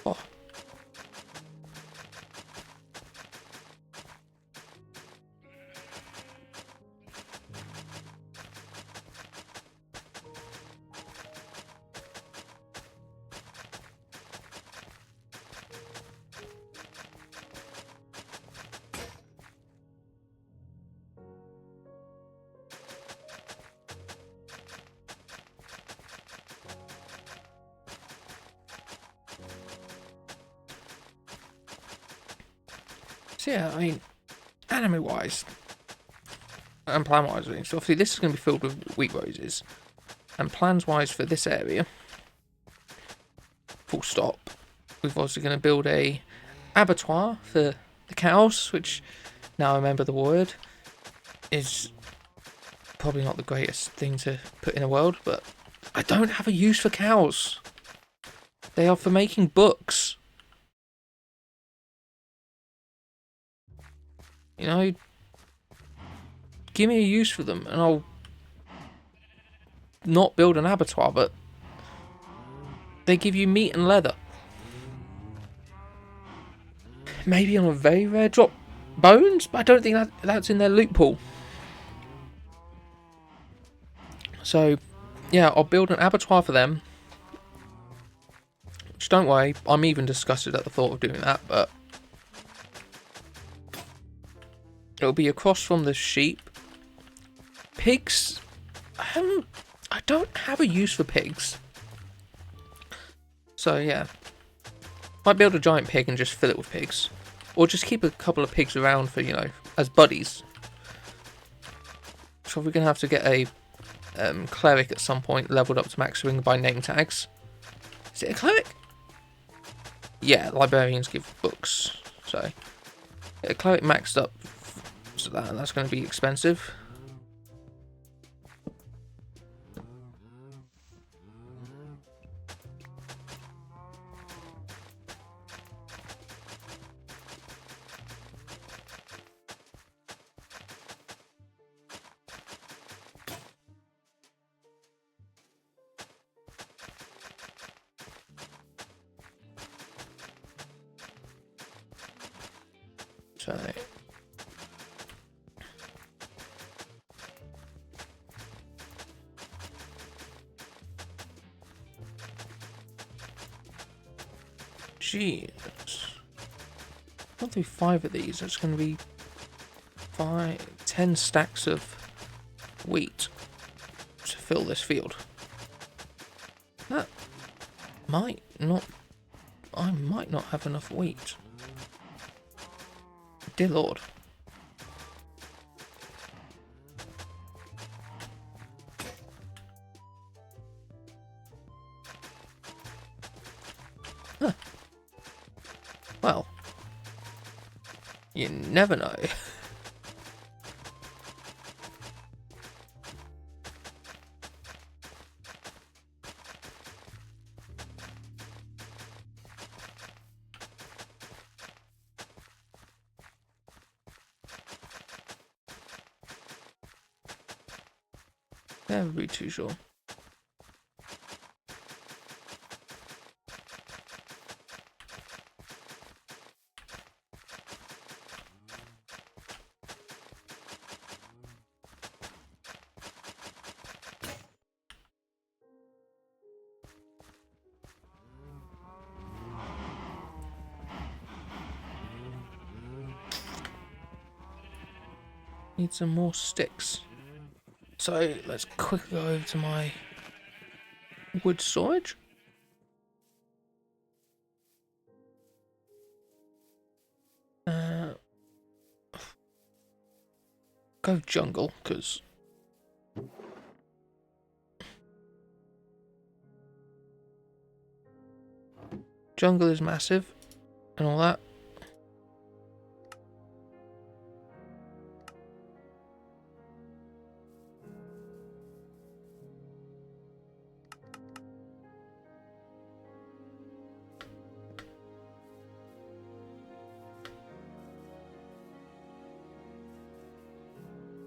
Oh. So yeah, I mean, anime-wise and plan-wise, so obviously this is going to be filled with wheat roses, and plans-wise for this area, full stop, we're also going to build a abattoir for the cows, which, now I remember the word, is probably not the greatest thing to put in a world, but I don't have a use for cows. They are for making books. You know, give me a use for them and I'll not build an abattoir, but they give you meat and leather. Maybe on a very rare drop, bones, but I don't think that's in their loot pool. So, yeah, I'll build an abattoir for them. Which, don't worry, I'm even disgusted at the thought of doing that, but it'll be across from the sheep. Pigs, I don't have a use for pigs. So, yeah. Might build a giant pig and just fill it with pigs. Or just keep a couple of pigs around for, you know, as buddies. So we're going to have to get a cleric at some point, leveled up to max ring by name tags. Is it a cleric? Yeah, librarians give books. So, yeah, a cleric maxed up. So that's going to be expensive. So Jesus. I'll do 5 of these. It's going to be 10 stacks of wheat to fill this field. That might not... I might not have enough wheat. Dear Lord. Huh. Well, you never know. Never be too sure. Need some more sticks. So let's quickly go over to my wood storage. Go jungle, because jungle is massive and all that.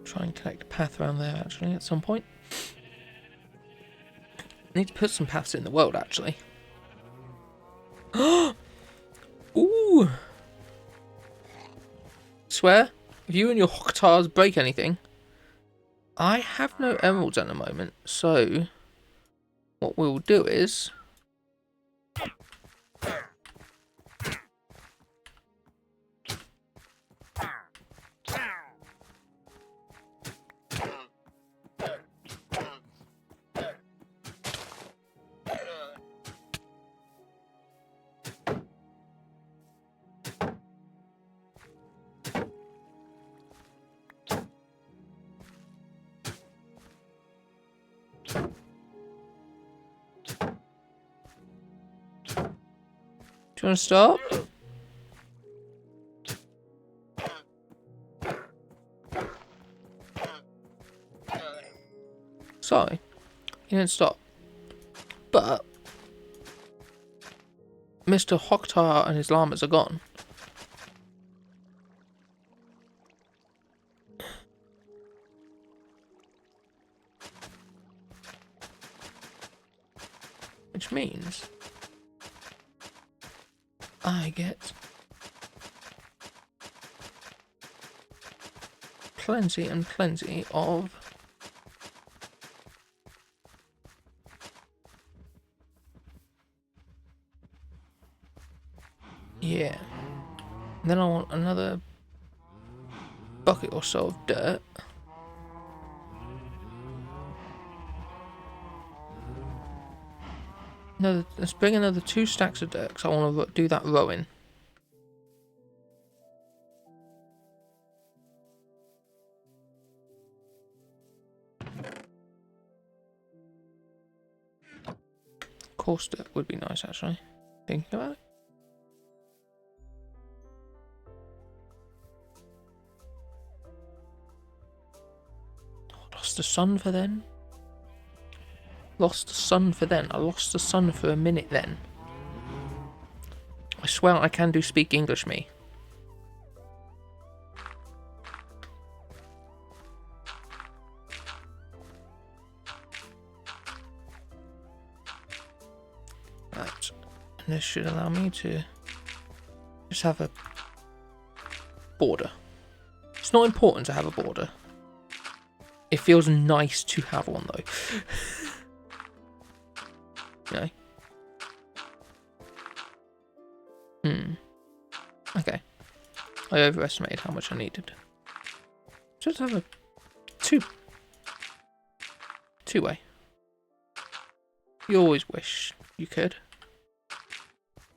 Try and connect a path around there actually at some point. Need to put some paths in the world actually. Ooh! Swear, if you and your Hoktars break anything, I have no emeralds at the moment, so what we'll do is do you want to start? Sorry, you didn't stop. But Mr. Hoktar and his llamas are gone. Which means I get plenty and plenty of yeah. And then I want another bucket or so of dirt. Let's bring another 2 stacks of dirt because I want to do that rowing. Coarse dirt would be nice actually, thinking about it. Lost the sun for then. Lost the sun for then. I lost the sun for a minute then. I swear I can do speak English, me. Right. And this should allow me to just have a border. It's not important to have a border. It feels nice to have one, though. You know? Okay. I overestimated how much I needed. Just have a two-way. You always wish you could.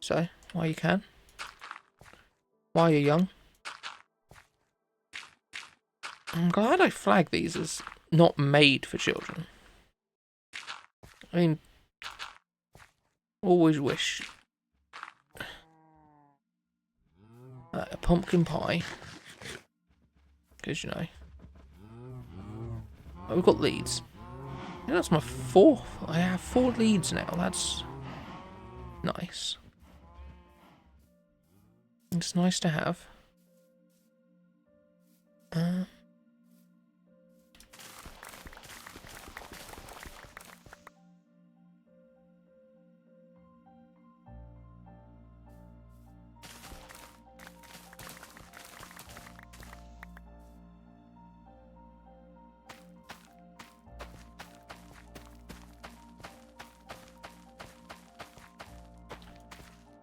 So, while you can. While you're young. I'm glad I flagged these as not made for children. I mean, always wish a pumpkin pie. Because, you know. Oh, we've got leads. Yeah, that's my 4th. I have 4 leads now. That's nice. It's nice to have.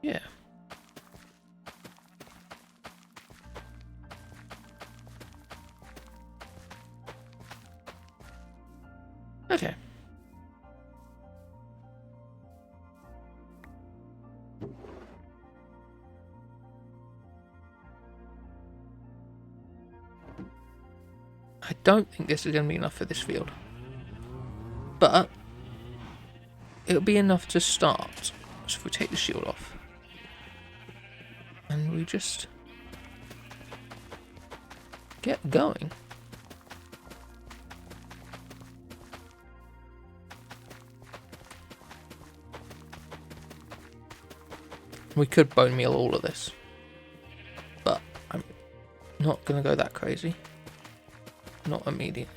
Yeah. Okay. I don't think this is going to be enough for this field. But it'll be enough to start. So if we take the shield off. And we just get going. We could bone meal all of this. But I'm not going to go that crazy. Not immediately.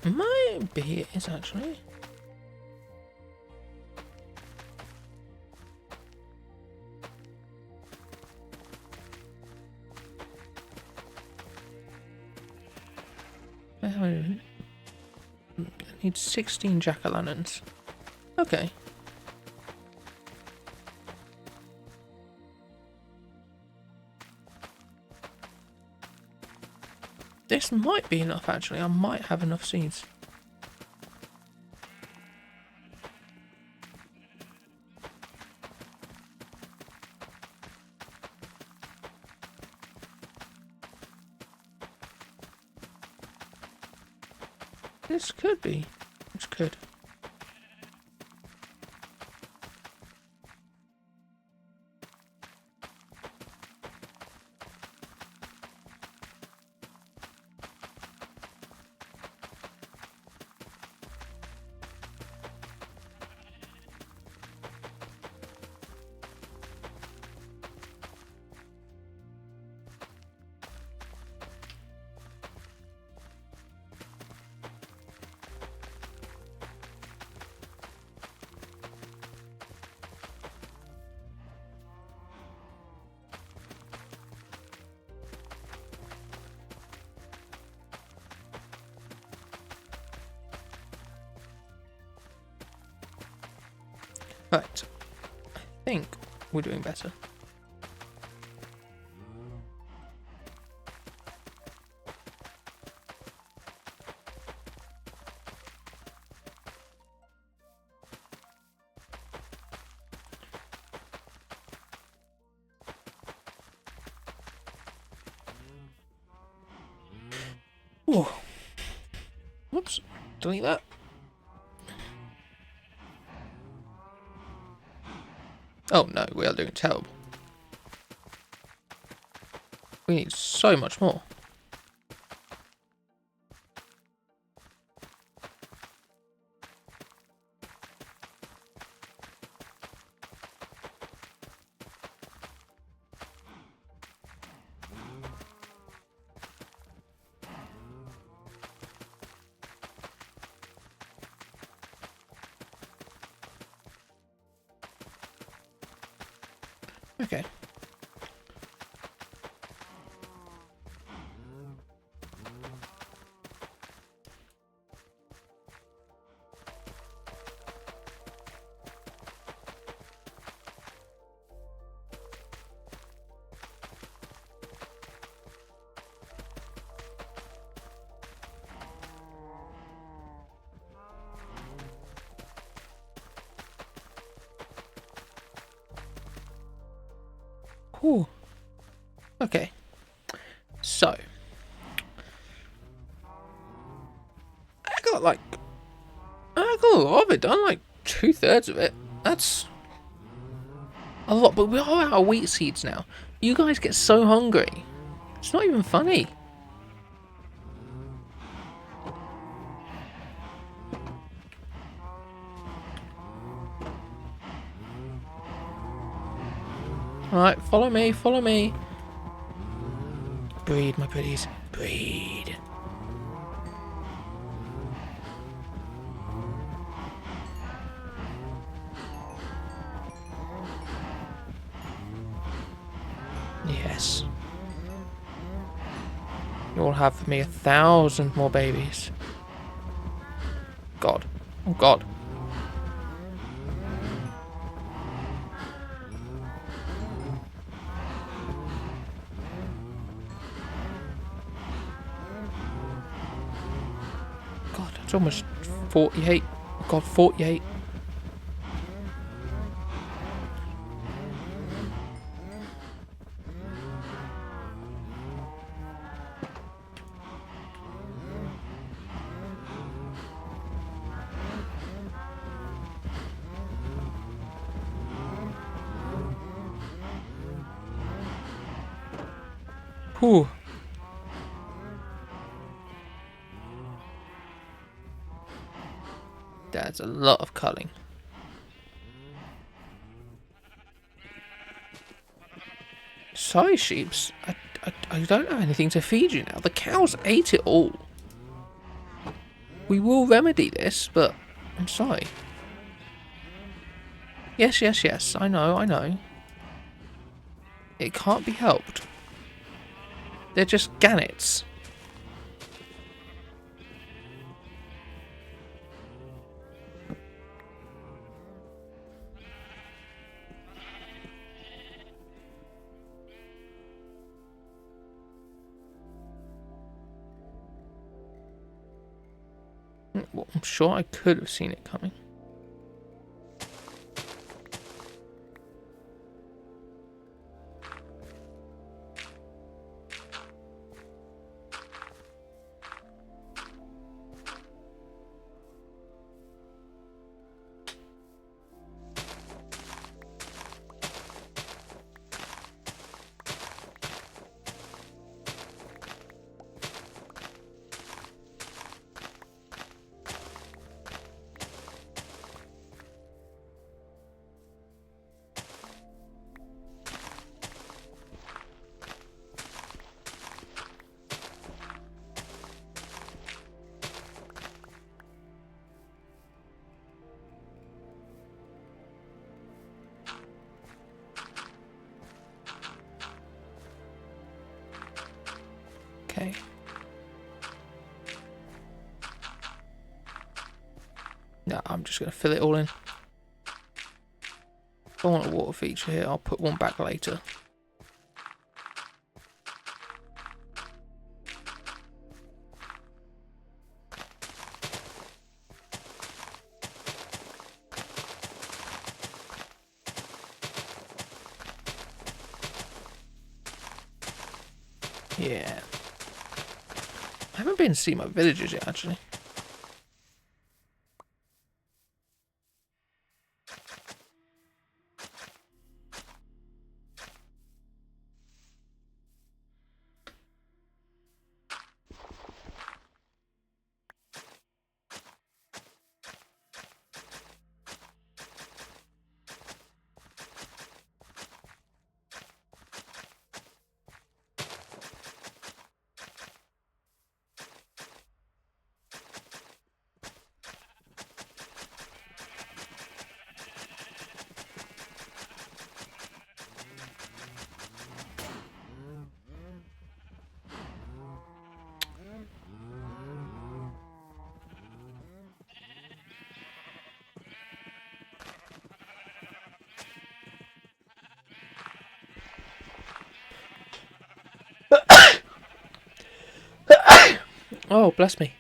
Maybe it is actually. I need 16 jack-o'-lanterns. Okay. This might be enough actually. I might have enough seeds. This could be. This could. Right. I think we're doing better. Whoa. Whoops. Delete that. Oh no, we are doing terrible. We need so much more. Okay. Whew. Okay. So. I got a lot of it done, like 2/3 of it. That's a lot, but we are out of wheat seeds now. You guys get so hungry. It's not even funny. Alright, follow me, follow me. Breed, my pretties. Breed. Yes. You'll have for me 1,000 more babies. God. Oh God. God, it's almost 48. Oh God, 48. Whew. That's a lot of culling. Sorry, sheeps. I don't have anything to feed you now. The cows ate it all. We will remedy this, but I'm sorry. Yes, yes, yes. I know, I know. It can't be helped. They're just gannets. Well, I'm sure I could have seen it coming. Okay. No, I'm just going to fill it all in. If I want a water feature here, I'll put one back later. Yeah. I haven't been to see my villagers yet, actually. Oh, bless me.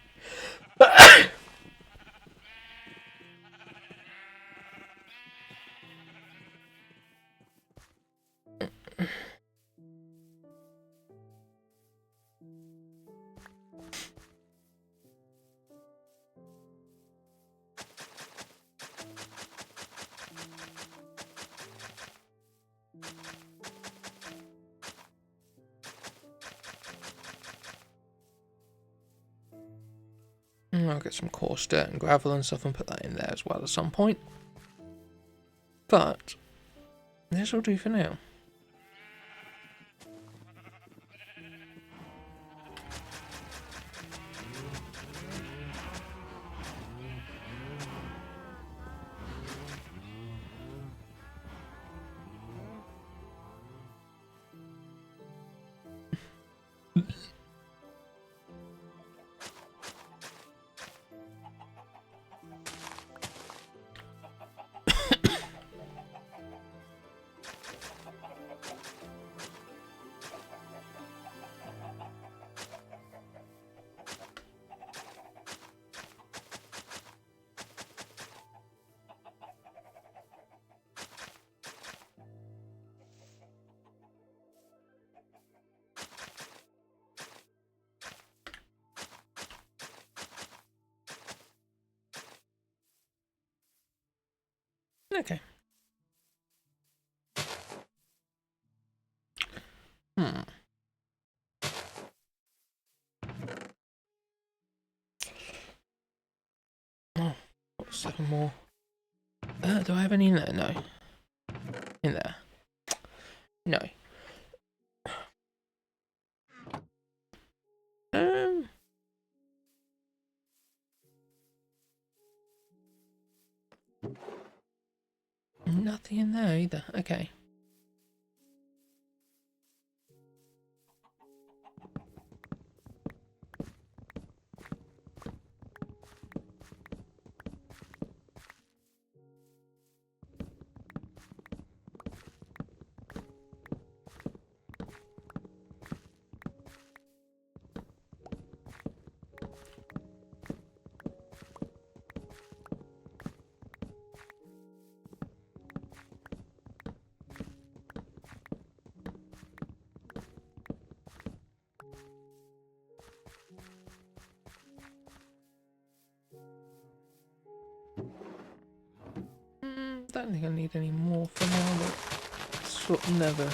I'll get some coarse dirt and gravel and stuff and put that in there as well at some point. But this will do for now. Okay. Oh, 7 more. Do I have any in there? No. In there? No. Nothing in there either. Okay. Don't think I need any more for now, but it's sort of never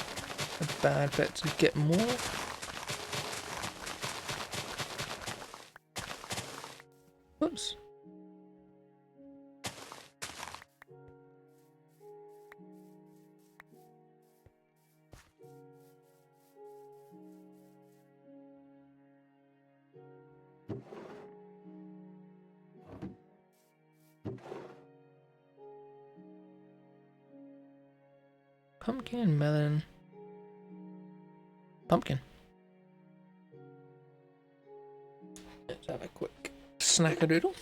a bad bet to get more. Whoops. Pumpkin, melon, pumpkin. Let's have a quick snack-a-doodle.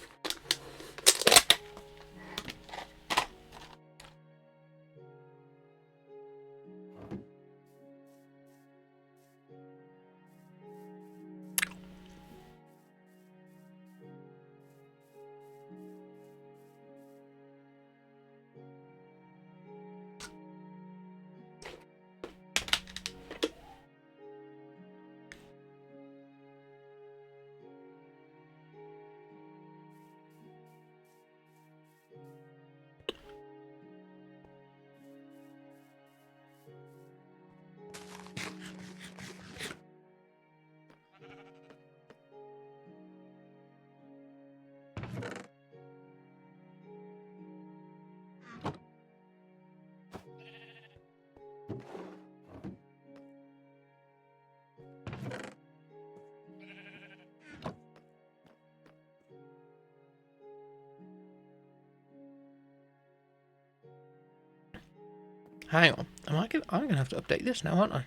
Hang on, I'm gonna have to update this now, aren't I?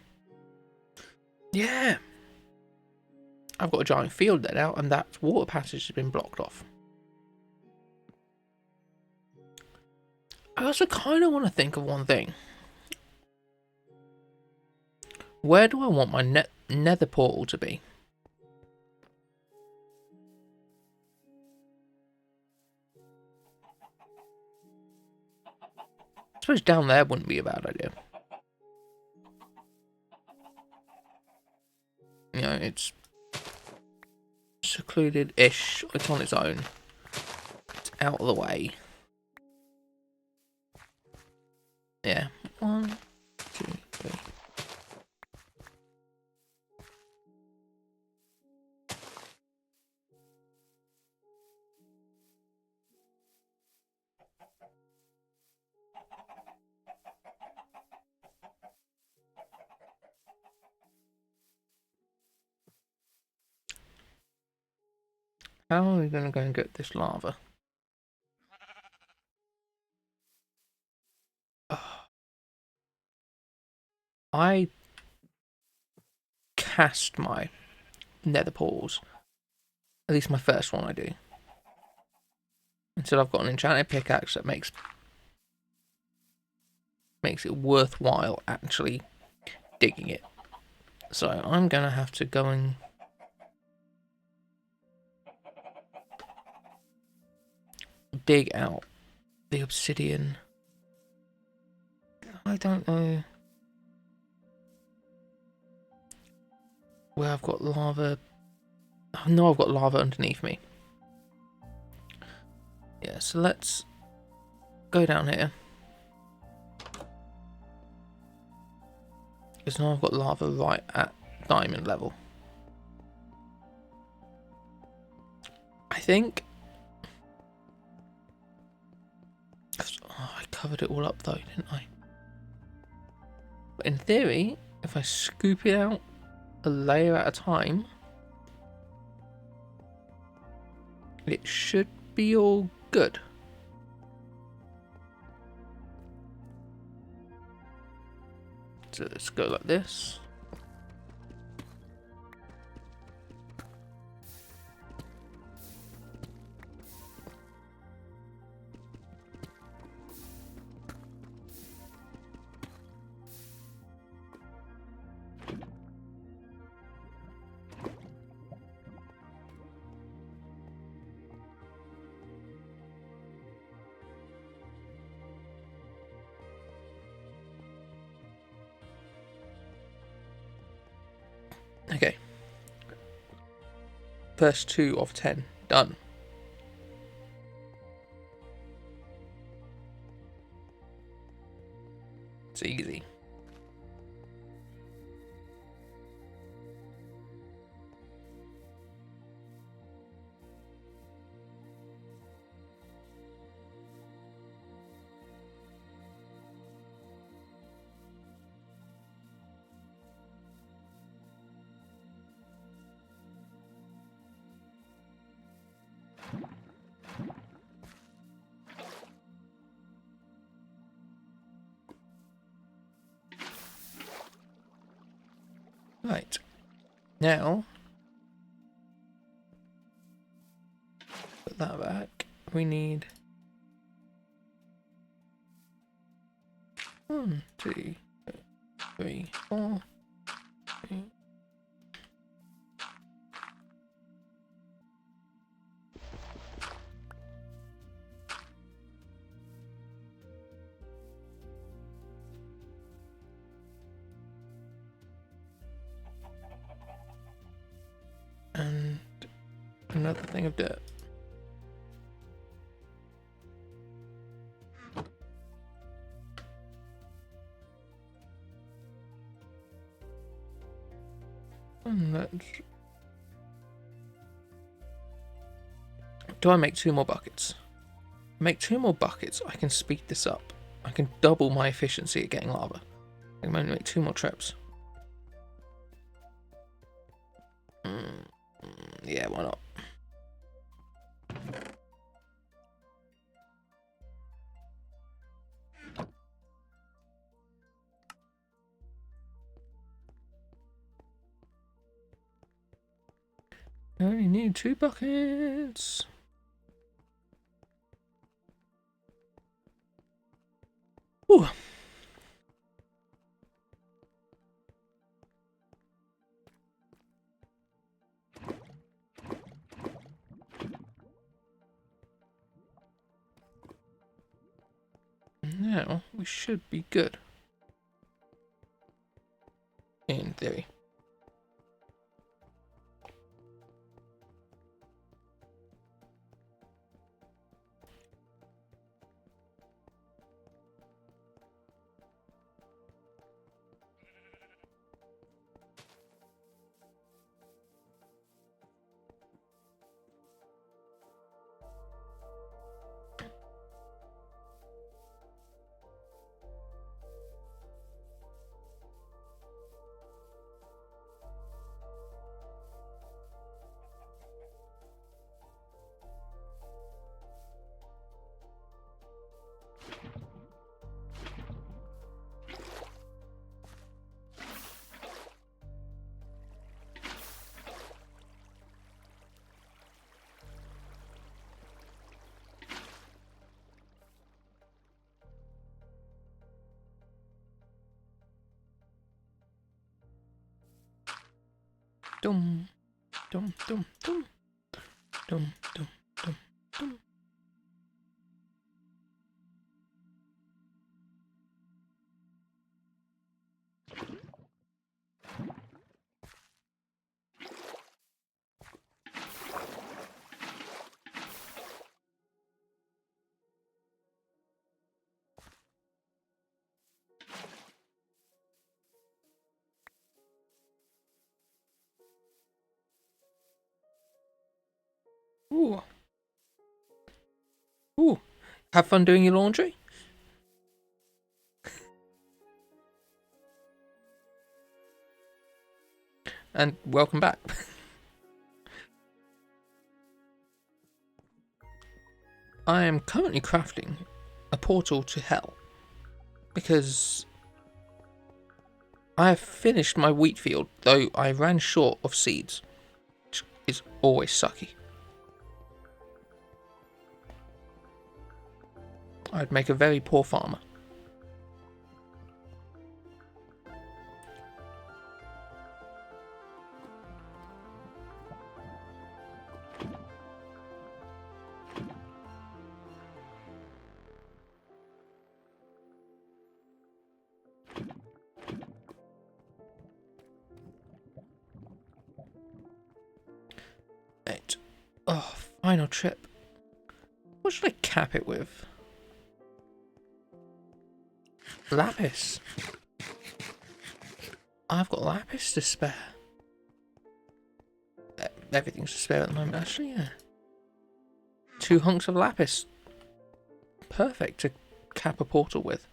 Yeah! I've got a giant field there now, and that water passage has been blocked off. I also kind of want to think of one thing. Where do I want my nether portal to be? suppose down there wouldn't be a bad idea. You know, it's secluded-ish. It's on its own. It's out of the way. Yeah. 1, 2, 3. How are we going to go and get this lava? I cast my nether portals. At least my first one I do. Until I've got an enchanted pickaxe that makes it worthwhile actually digging it. So I'm going to have to go and dig out the obsidian. I don't know where I've got lava. I know I've got lava underneath me. Yeah, so let's go down here. Because now I've got lava right at diamond level. I think... Oh, I covered it all up though, didn't I? But in theory, if I scoop it out a layer at a time, it should be all good. So let's go like this. Okay. First 2 of 10 done. It's easy. Right. Now, put that back. We need 1, 2, 3, 4. 3. And another thing of dirt. And let's... Do I make 2 more buckets? Make 2 more buckets, I can speed this up. I can double my efficiency at getting lava. I can only make 2 more trips. Yeah, why not? I only need 2 buckets. Ooh. Now, we should be good. In theory. Dum, dum, dum, dum, dum, dum, dum, dum. Ooh. Ooh. Have fun doing your laundry? And welcome back. I am currently crafting a portal to hell because I have finished my wheat field, though I ran short of seeds, which is always sucky. I'd make a very poor farmer. Right. Oh, final trip. What should I cap it with? Lapis. I've got lapis to spare. Everything's to spare at the moment, actually, yeah. 2 hunks of lapis. Perfect to cap a portal with.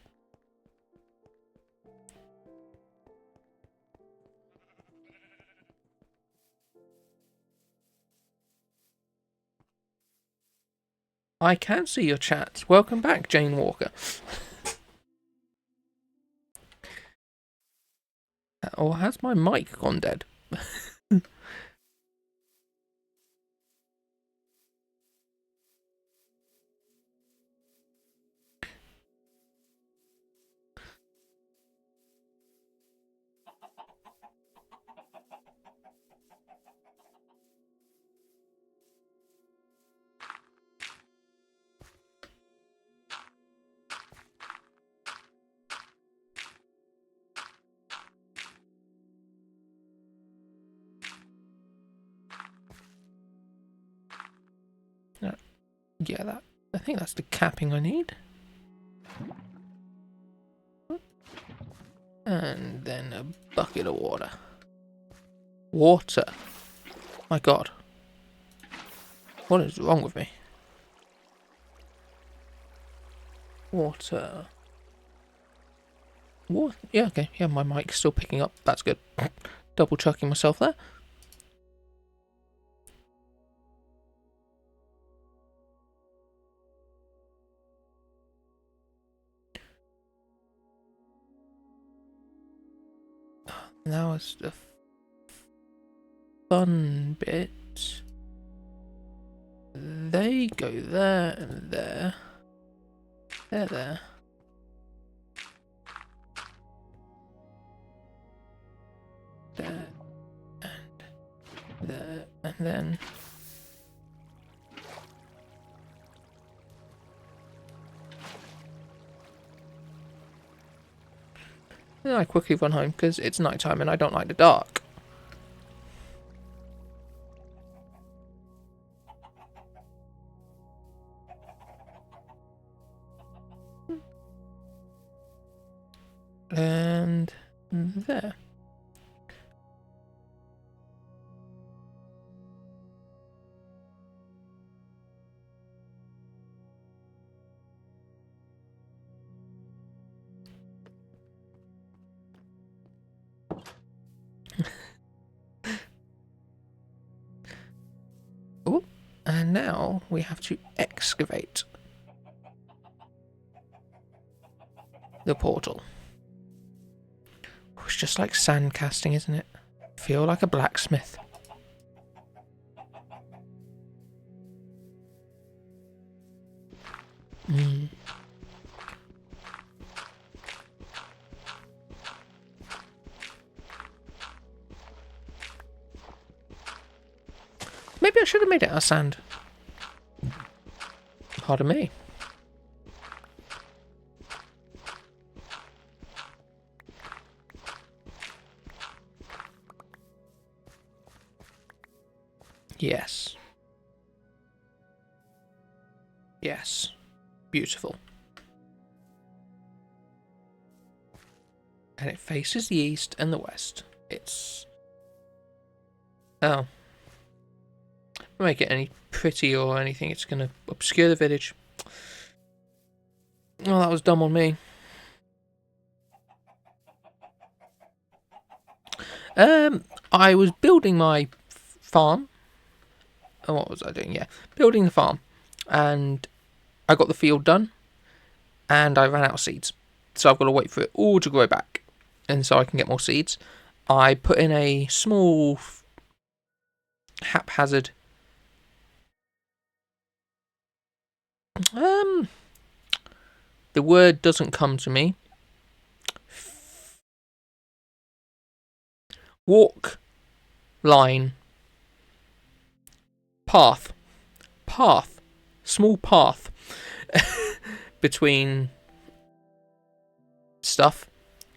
I can see your chat. Welcome back, Jane Walker. Or has my mic gone dead? Yeah, I think that's the capping I need. And then a bucket of water. Water. My God. What is wrong with me? Water. What? Yeah, okay. Yeah, my mic's still picking up. That's good. Double checking myself there. Now it's the fun bit. They go there and there. They're there. There. And there. And then... Then I quickly run home because it's nighttime and I don't like the dark. And there. Oh, and now we have to excavate the portal. It's just like sand casting, isn't it? Feel like a blacksmith. Maybe I should have made it out of sand. Pardon me. Yes. Yes. Beautiful. And it faces the east and the west. It's... Oh. Don't make it any pretty or anything. It's going to obscure the village. Oh, that was dumb on me. I was building my farm. Oh, what was I doing? Yeah, building the farm. And I got the field done. And I ran out of seeds. So I've got to wait for it all to grow back. And so I can get more seeds. I put in a small haphazard the word doesn't come to me. Walk line path small path between stuff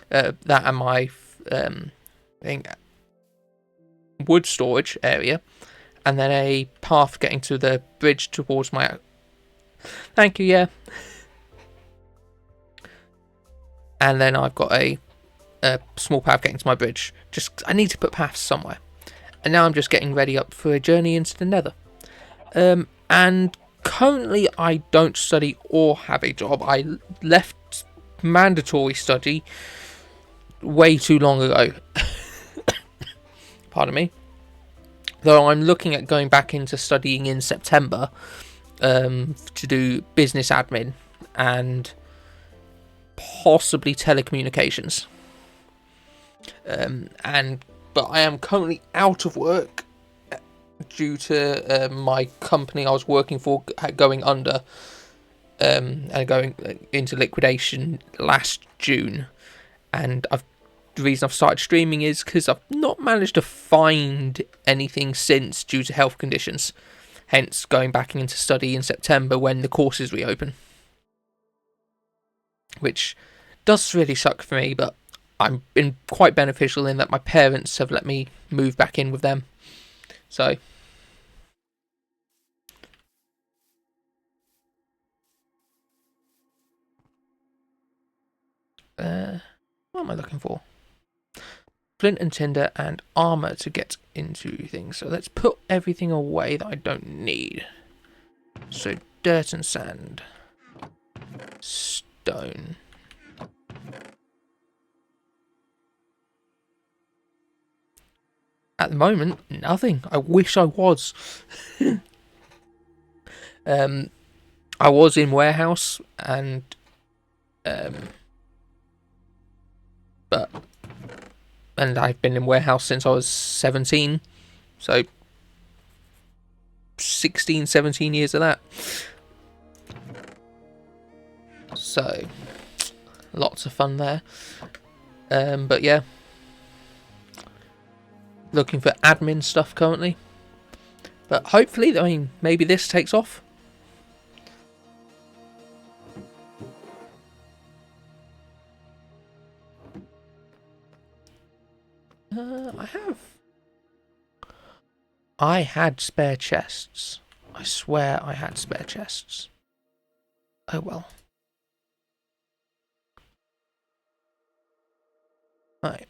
that and my wood storage area, and then a path getting to the bridge towards my... Thank you, yeah. And then I've got a small path getting to my bridge. Just, I need to put paths somewhere. And now I'm just getting ready up for a journey into the nether. And currently I don't study or have a job. I left mandatory study way too long ago. Pardon me. Though I'm looking at going back into studying in September to do business admin and possibly telecommunications. But I am currently out of work due to my company I was working for going under and going into liquidation last June. And the reason I've started streaming is because I've not managed to find anything since due to health conditions. Hence going back into study in September when the courses reopen. Which does really suck for me, but I've been quite beneficial in that my parents have let me move back in with them. So... what am I looking for? Flint and tinder and armor to get into things. So let's put everything away that I don't need. So dirt and sand. Stone. At the moment, nothing. I wish I was. I was in warehouse and and I've been in warehouse since I was 17, so 16, 17 years of that. So lots of fun there. But yeah, looking for admin stuff currently, but hopefully, I mean, maybe this takes off. I have. I had spare chests. I swear I had spare chests. Oh well. Right.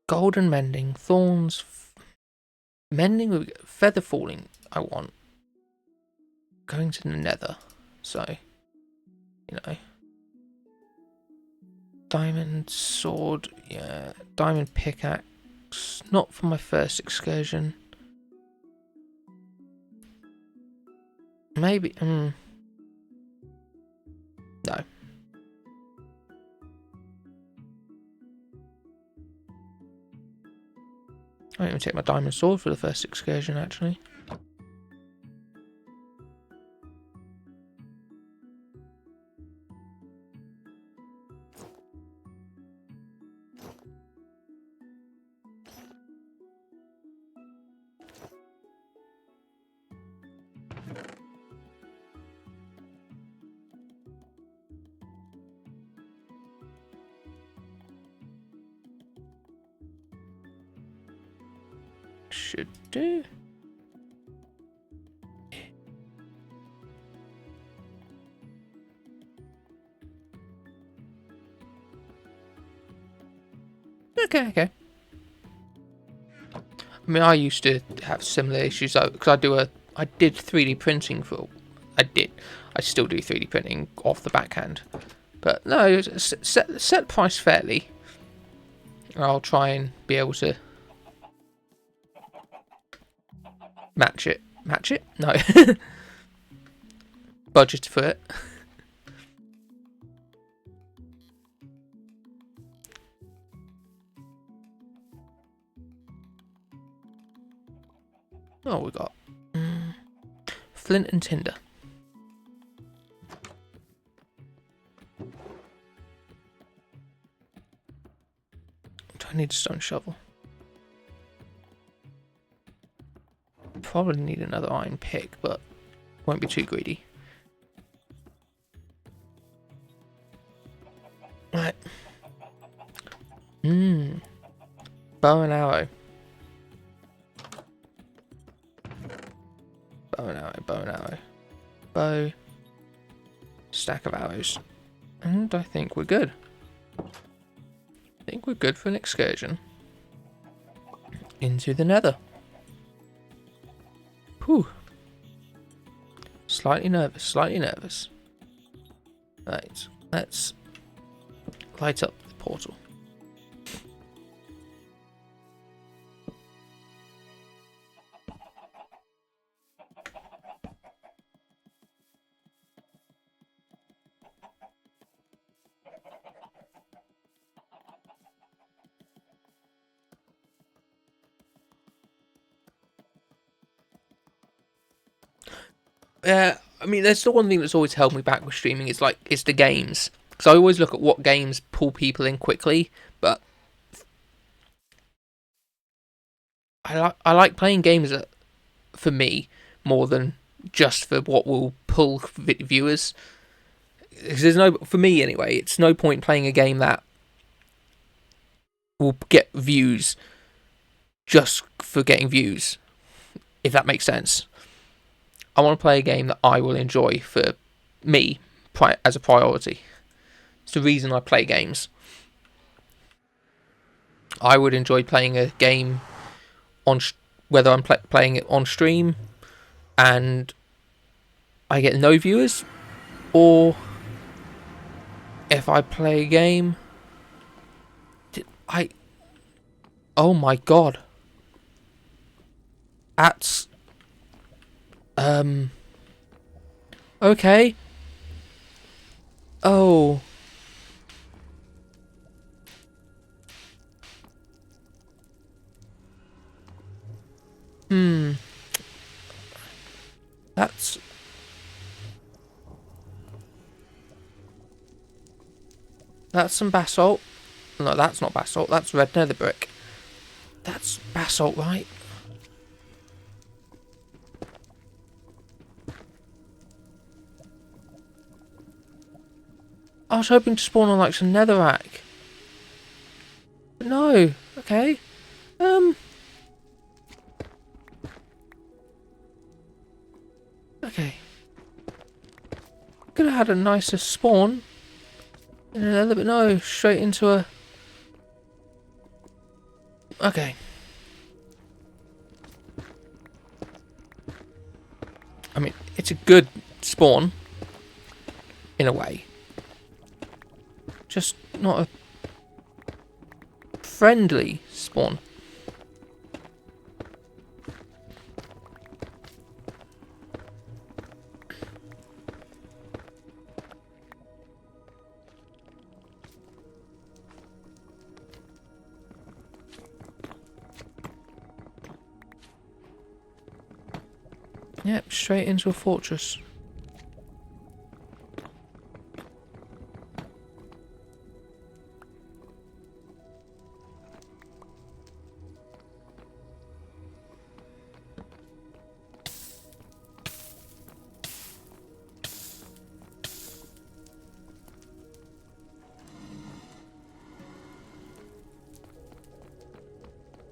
Golden mending, thorns, mending with feather falling. I want. Going to the nether. So, you know. Diamond sword, yeah. Diamond pickaxe. Not for my first excursion. Maybe. No. I didn't even take my diamond sword for the first excursion, actually. Should do. Okay. I mean, I used to have similar issues because I did 3D printing for. I still do 3D printing off the backhand, but no, set price fairly. I'll try and be able to match it. Match it? No. Budget for it. Oh, we got flint and tinder. Do I need a stone shovel? Probably need another iron pick, but won't be too greedy. Right. Bow and arrow. Bow and arrow, bow and arrow. Bow. Stack of arrows. And I think we're good. I think we're good for an excursion. Into the nether. Whew. Slightly nervous, slightly nervous. Right, let's light up the portal. I mean, there's the one thing that's always held me back with streaming. It's the games, because I always look at what games pull people in quickly. But I like playing games that, for me, more than just for what will pull viewers. Because for me anyway, it's no point playing a game that will get views just for getting views, if that makes sense. I want to play a game that I will enjoy for me as a priority. It's the reason I play games. I would enjoy playing a game on whether I'm playing it on stream and I get no viewers, or if I play a game. Oh my god. That's okay. Oh. That's some basalt. No, that's not basalt. That's red nether brick. That's basalt, right? I was hoping to spawn on like some netherrack. No. Okay. Okay. Could have had a nicer spawn. And then, but no, straight into a... Okay. I mean, it's a good spawn. In a way. Just not a friendly spawn. Yep, straight into a fortress.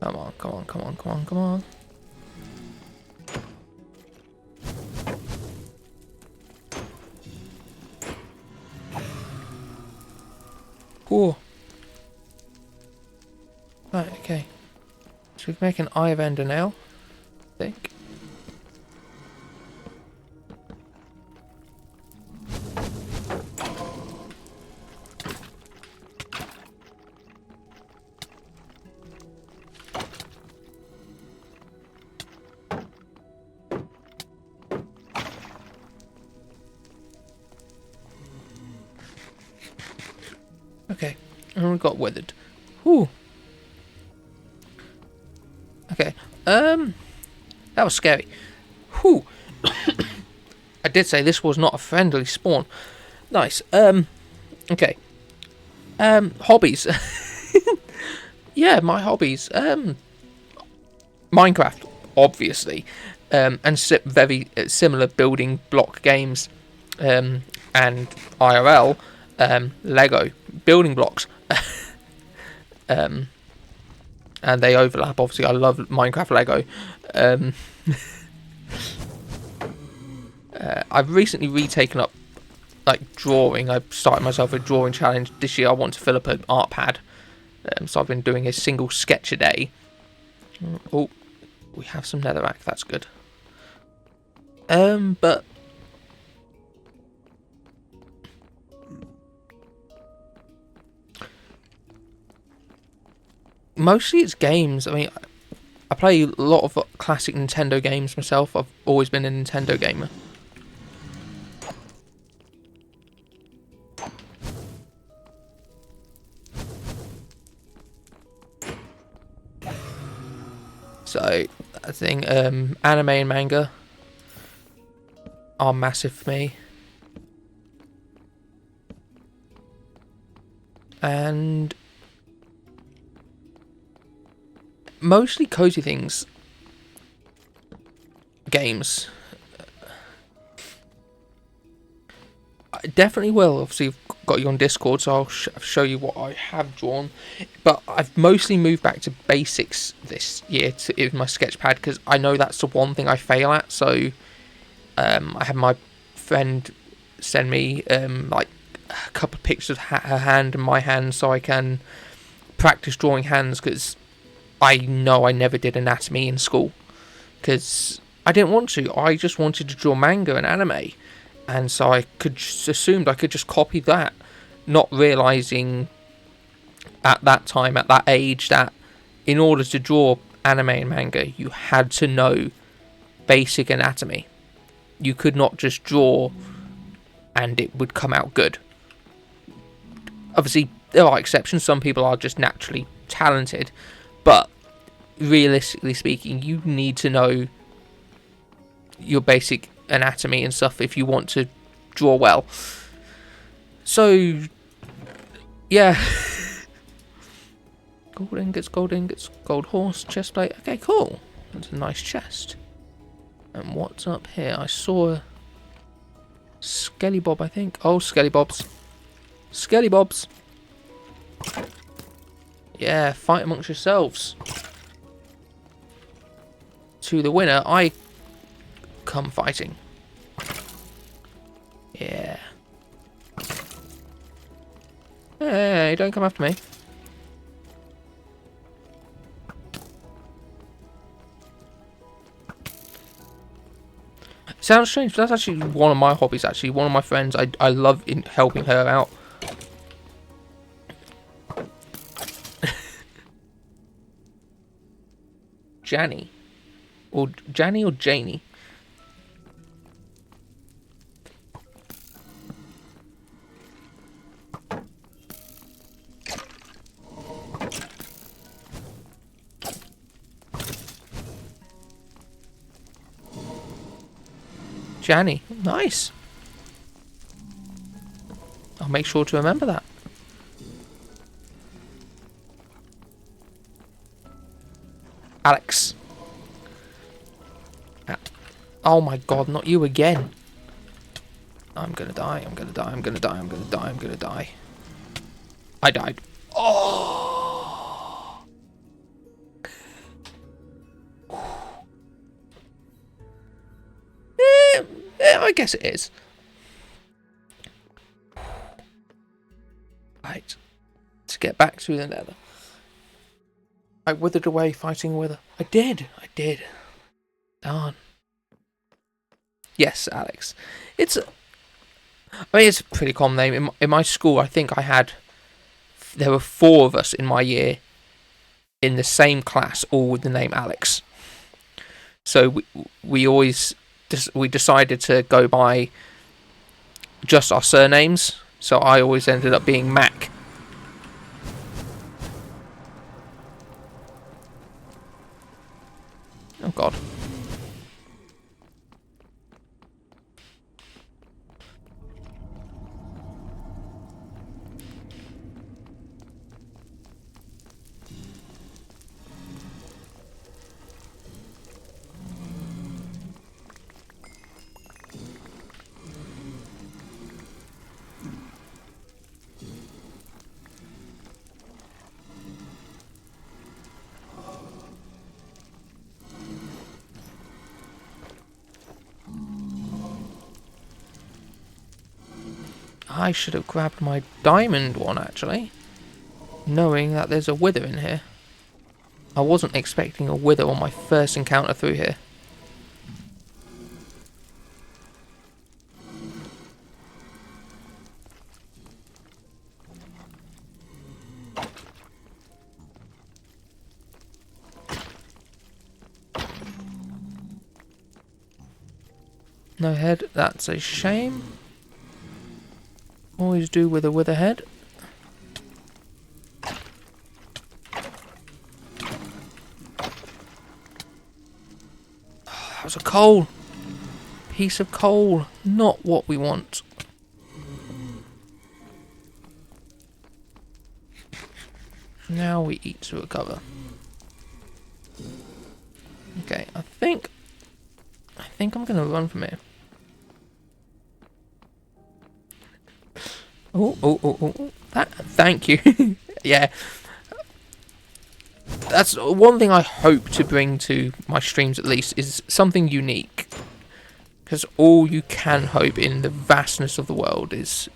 Come on, come on, come on, come on, come on. Cool. Right, okay. So we can make an eye of Ender now, I think. Okay, and we got withered. Whew. Okay, that was scary. Whew. I did say this was not a friendly spawn. Nice. Okay. Hobbies. Yeah, my hobbies. Minecraft, obviously, and very similar building block games, and IRL, Lego building blocks, and they overlap. Obviously, I love Minecraft Lego. I've recently retaken up like drawing. I started myself a drawing challenge this year. I want to fill up an art pad, so I've been doing a single sketch a day. Oh, we have some netherrack. That's good. But mostly it's games. I mean, I play a lot of classic Nintendo games myself. I've always been a Nintendo gamer. So I think anime and manga are massive for me. And mostly cozy things. Games. I definitely will. Obviously, I've got you on Discord, so I'll show you what I have drawn. But I've mostly moved back to basics this year in my sketchpad, because I know that's the one thing I fail at. So I had my friend send me like a couple of pictures of her hand and my hand, so I can practice drawing hands, because I know I never did anatomy in school, because I didn't want to. I just wanted to draw manga and anime, and so I assumed I could just copy that, not realizing at that time, at that age, that in order to draw anime and manga, you had to know basic anatomy. You could not just draw and it would come out good. Obviously, there are exceptions. Some people are just naturally talented, but realistically speaking, you need to know your basic anatomy and stuff if you want to draw well. So, yeah. Gold ingots, gold horse, chest plate. Okay, cool. That's a nice chest. And what's up here? I saw a Skelly Bob, I think. Oh, Skelly Bobs. Skelly Bobs. Yeah, fight amongst yourselves. To the winner, I come fighting. Yeah. Hey, don't come after me. Sounds strange, but that's actually one of my hobbies, actually. One of my friends, I love helping her out. Janny. Or Janny or Janie? Janny. Nice. I'll make sure to remember that. Alex. Oh my god, not you again. I'm gonna die, I'm gonna die, I'm gonna die, I'm gonna die, I'm gonna die. I died. Oh! I guess it is. Right. To get back to the nether. I withered away fighting wither. I did. Darn. Yes, Alex. It's a pretty common name. In my school, I think there were 4 of us in my year in the same class, all with the name Alex. So we always we decided to go by just our surnames. So I always ended up being Mac. Oh god. I should have grabbed my diamond one, actually. Knowing that there's a wither in here. I wasn't expecting a wither on my first encounter through here. No head, that's a shame. Always do with a head. Oh, that was a coal. Piece of coal. Not what we want. Now we eat to recover. Okay, I think I'm gonna run from here. Oh. Thank you. Yeah. That's one thing I hope to bring to my streams, at least, is something unique. Because all you can hope in the vastness of the world is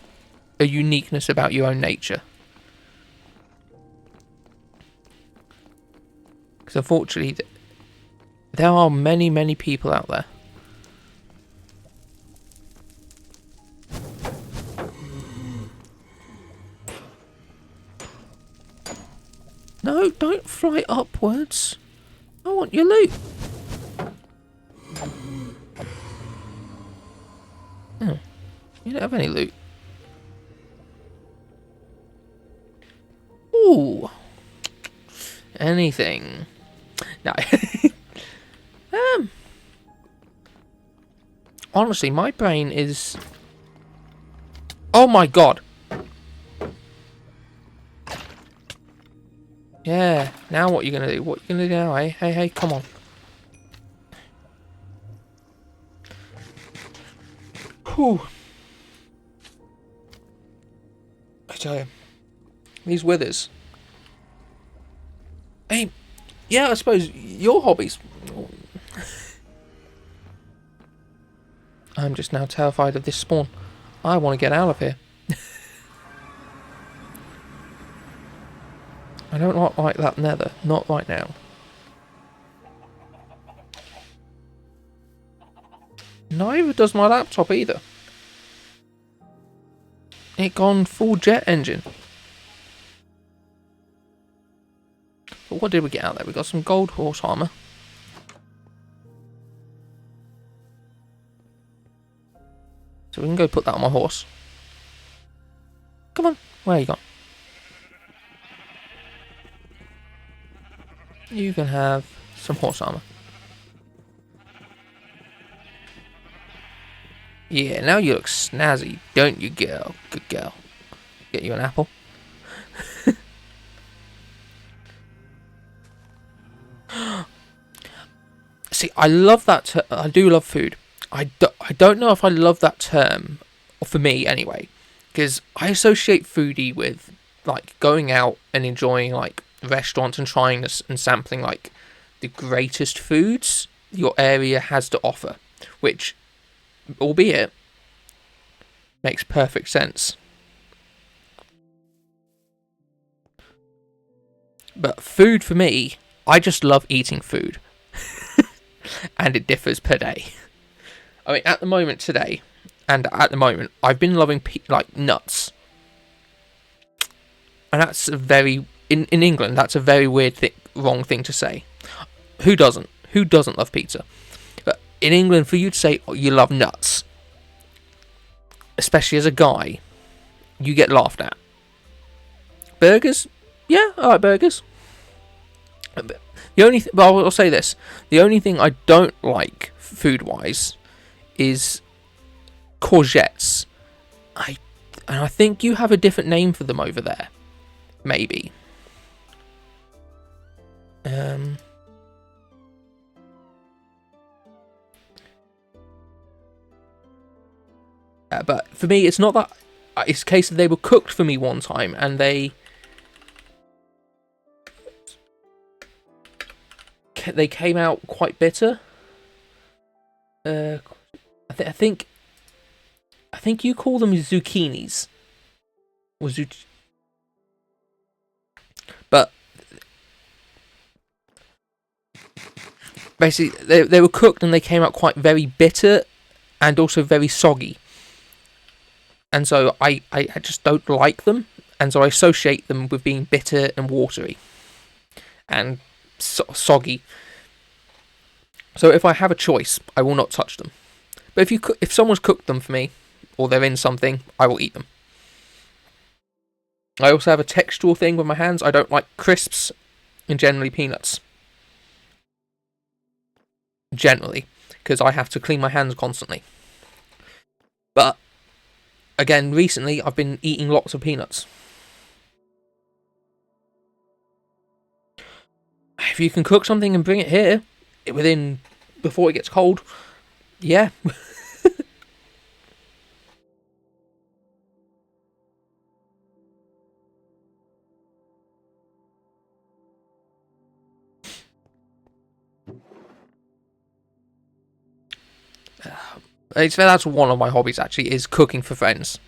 a uniqueness about your own nature. Because unfortunately, there are many, many people out there. No, don't fly upwards. I want your loot. Oh, you don't have any loot. Ooh. Anything. No. Honestly, my brain is... Oh my god. Yeah, now what are you gonna do? What are you gonna do now, eh? Hey, come on. Whew. I tell you, these withers. Yeah, I suppose your hobbies. I'm just now terrified of this spawn. I want to get out of here. I don't like that nether. Not right now. Neither does my laptop either. It gone full jet engine. But what did we get out there? We got some gold horse armor. So we can go put that on my horse. Come on, where you gone? You can have some horse armor. Yeah, now you look snazzy, don't you, girl? Good girl. Get you an apple. See, I love that. I do love food. I don't know if I love that term, or for me anyway, because I associate foodie with like going out and enjoying like restaurants and trying this and sampling like the greatest foods your area has to offer, which, albeit, makes perfect sense. But food for me, I just love eating food. And it differs per day. I mean, at the moment today, I've been loving like nuts. And that's a very, in England, that's a very weird wrong thing to say. Who doesn't? Who doesn't love pizza? But in England, for you to say you love nuts, especially as a guy, you get laughed at. Burgers? Yeah, I like burgers. The only well, I'll say this: the only thing I don't like food-wise is courgettes. I think you have a different name for them over there, maybe. But for me, it's not that. It's a case that they were cooked for me one time, and they came out quite bitter. I think you call them zucchinis, or but basically they were cooked and they came out quite very bitter, and also very soggy. And so I just don't like them, and so I associate them with being bitter and watery, and soggy. So if I have a choice, I will not touch them. But if someone's cooked them for me, or they're in something, I will eat them. I also have a textural thing with my hands. I don't like crisps and generally peanuts. Generally, because I have to clean my hands constantly. But again, recently I've been eating lots of peanuts. If you can cook something and bring it here before it gets cold, yeah. That's one of my hobbies, actually, is cooking for friends.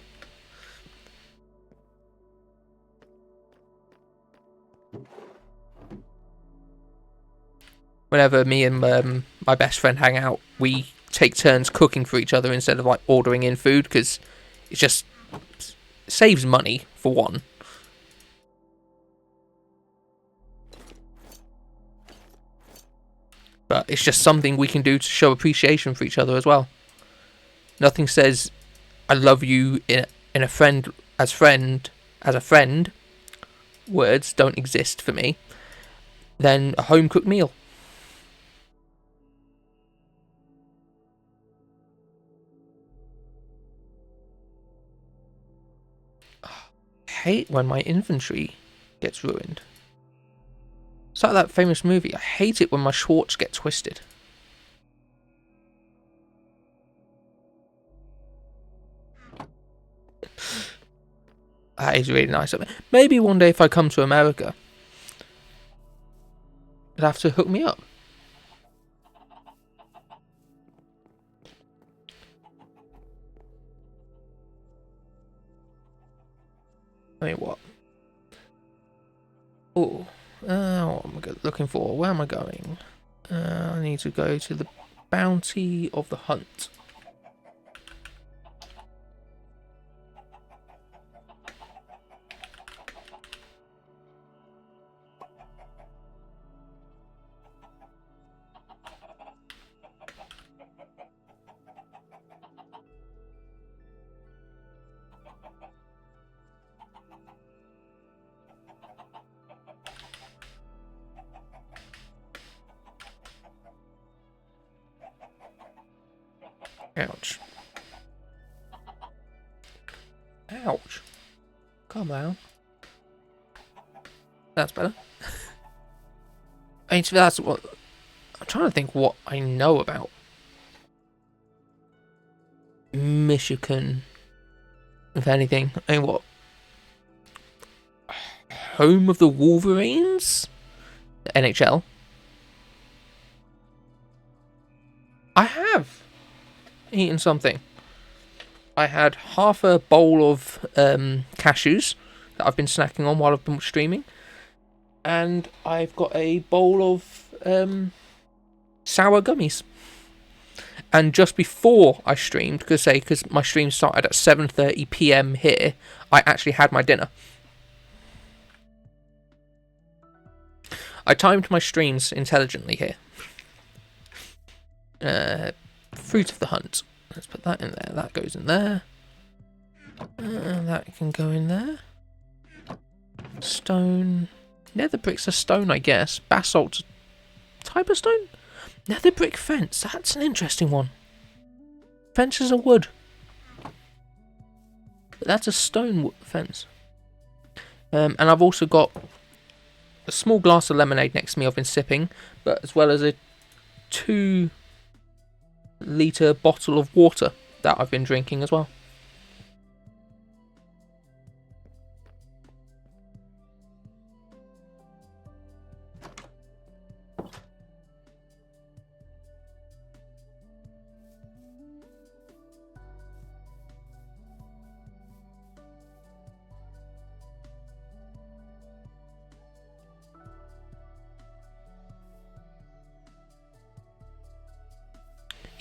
Whenever me and my best friend hang out, we take turns cooking for each other instead of like ordering in food, because it just saves money, for one. But it's just something we can do to show appreciation for each other as well. Nothing says I love you in a friend as a friend. Words don't exist for me. Than a home cooked meal. I hate when my inventory gets ruined. It's like that famous movie. I hate it when my Schwartz get twisted. That is really nice of it. Maybe one day if I come to America, You'd have to hook me up. I mean, what? Oh, what am I looking for? Where am I going? I need to go to the Bounty of the Hunt. Ouch. Ouch. Calm down. That's better. I mean, that's what... I'm trying to think what I know about Michigan, if anything. I mean, what? Home of the Wolverines? The NHL? I have eaten something. I had half a bowl of cashews that I've been snacking on while I've been streaming, and I've got a bowl of sour gummies. And just before I streamed, because my stream started at 7:30 p.m. here, I actually had my dinner. I timed my streams intelligently here. Fruit of the Hunt. Let's put that in there. That goes in there. That can go in there. Stone. Nether brick's a stone, I guess. Basalt type of stone? Nether brick fence. That's an interesting one. Fences are wood. But that's a stone fence. And I've also got a small glass of lemonade next to me I've been sipping, but as well as a 2-litre bottle of water that I've been drinking as well.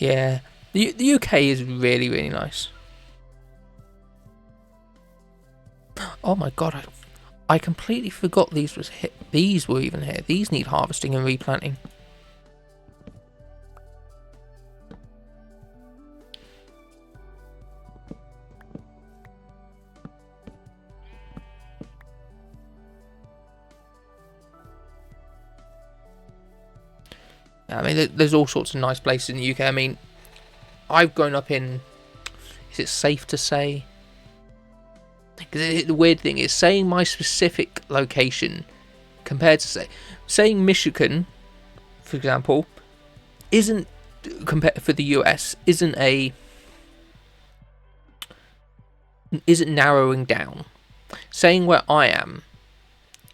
Yeah, the UK is really, really nice. Oh my god, I completely forgot these were even here. These need harvesting and replanting. I mean, there's all sorts of nice places in the UK. I mean, I've grown up in... Is it safe to say? Because the weird thing is, saying my specific location compared to saying Michigan, for example, isn't compared for the US isn't narrowing down. Saying where I am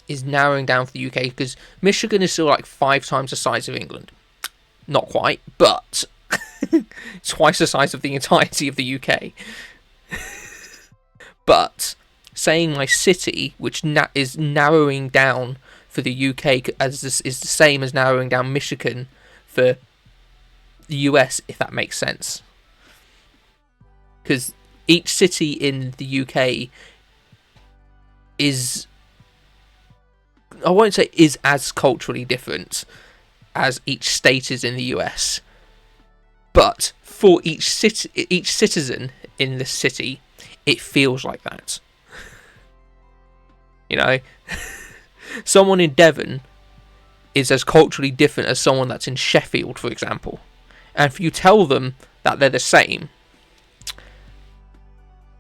is narrowing down for the UK, because Michigan is still like 5 times the size of England. Not quite, but twice the size of the entirety of the UK. But saying my city, which is narrowing down for the UK, is the same as narrowing down Michigan for the US, if that makes sense. Because each city in the UK is... I won't say is as culturally different as each state is in the US, but for each citizen in this city, it feels like that. You know, someone in Devon is as culturally different as someone that's in Sheffield, for example. And if you tell them that they're the same,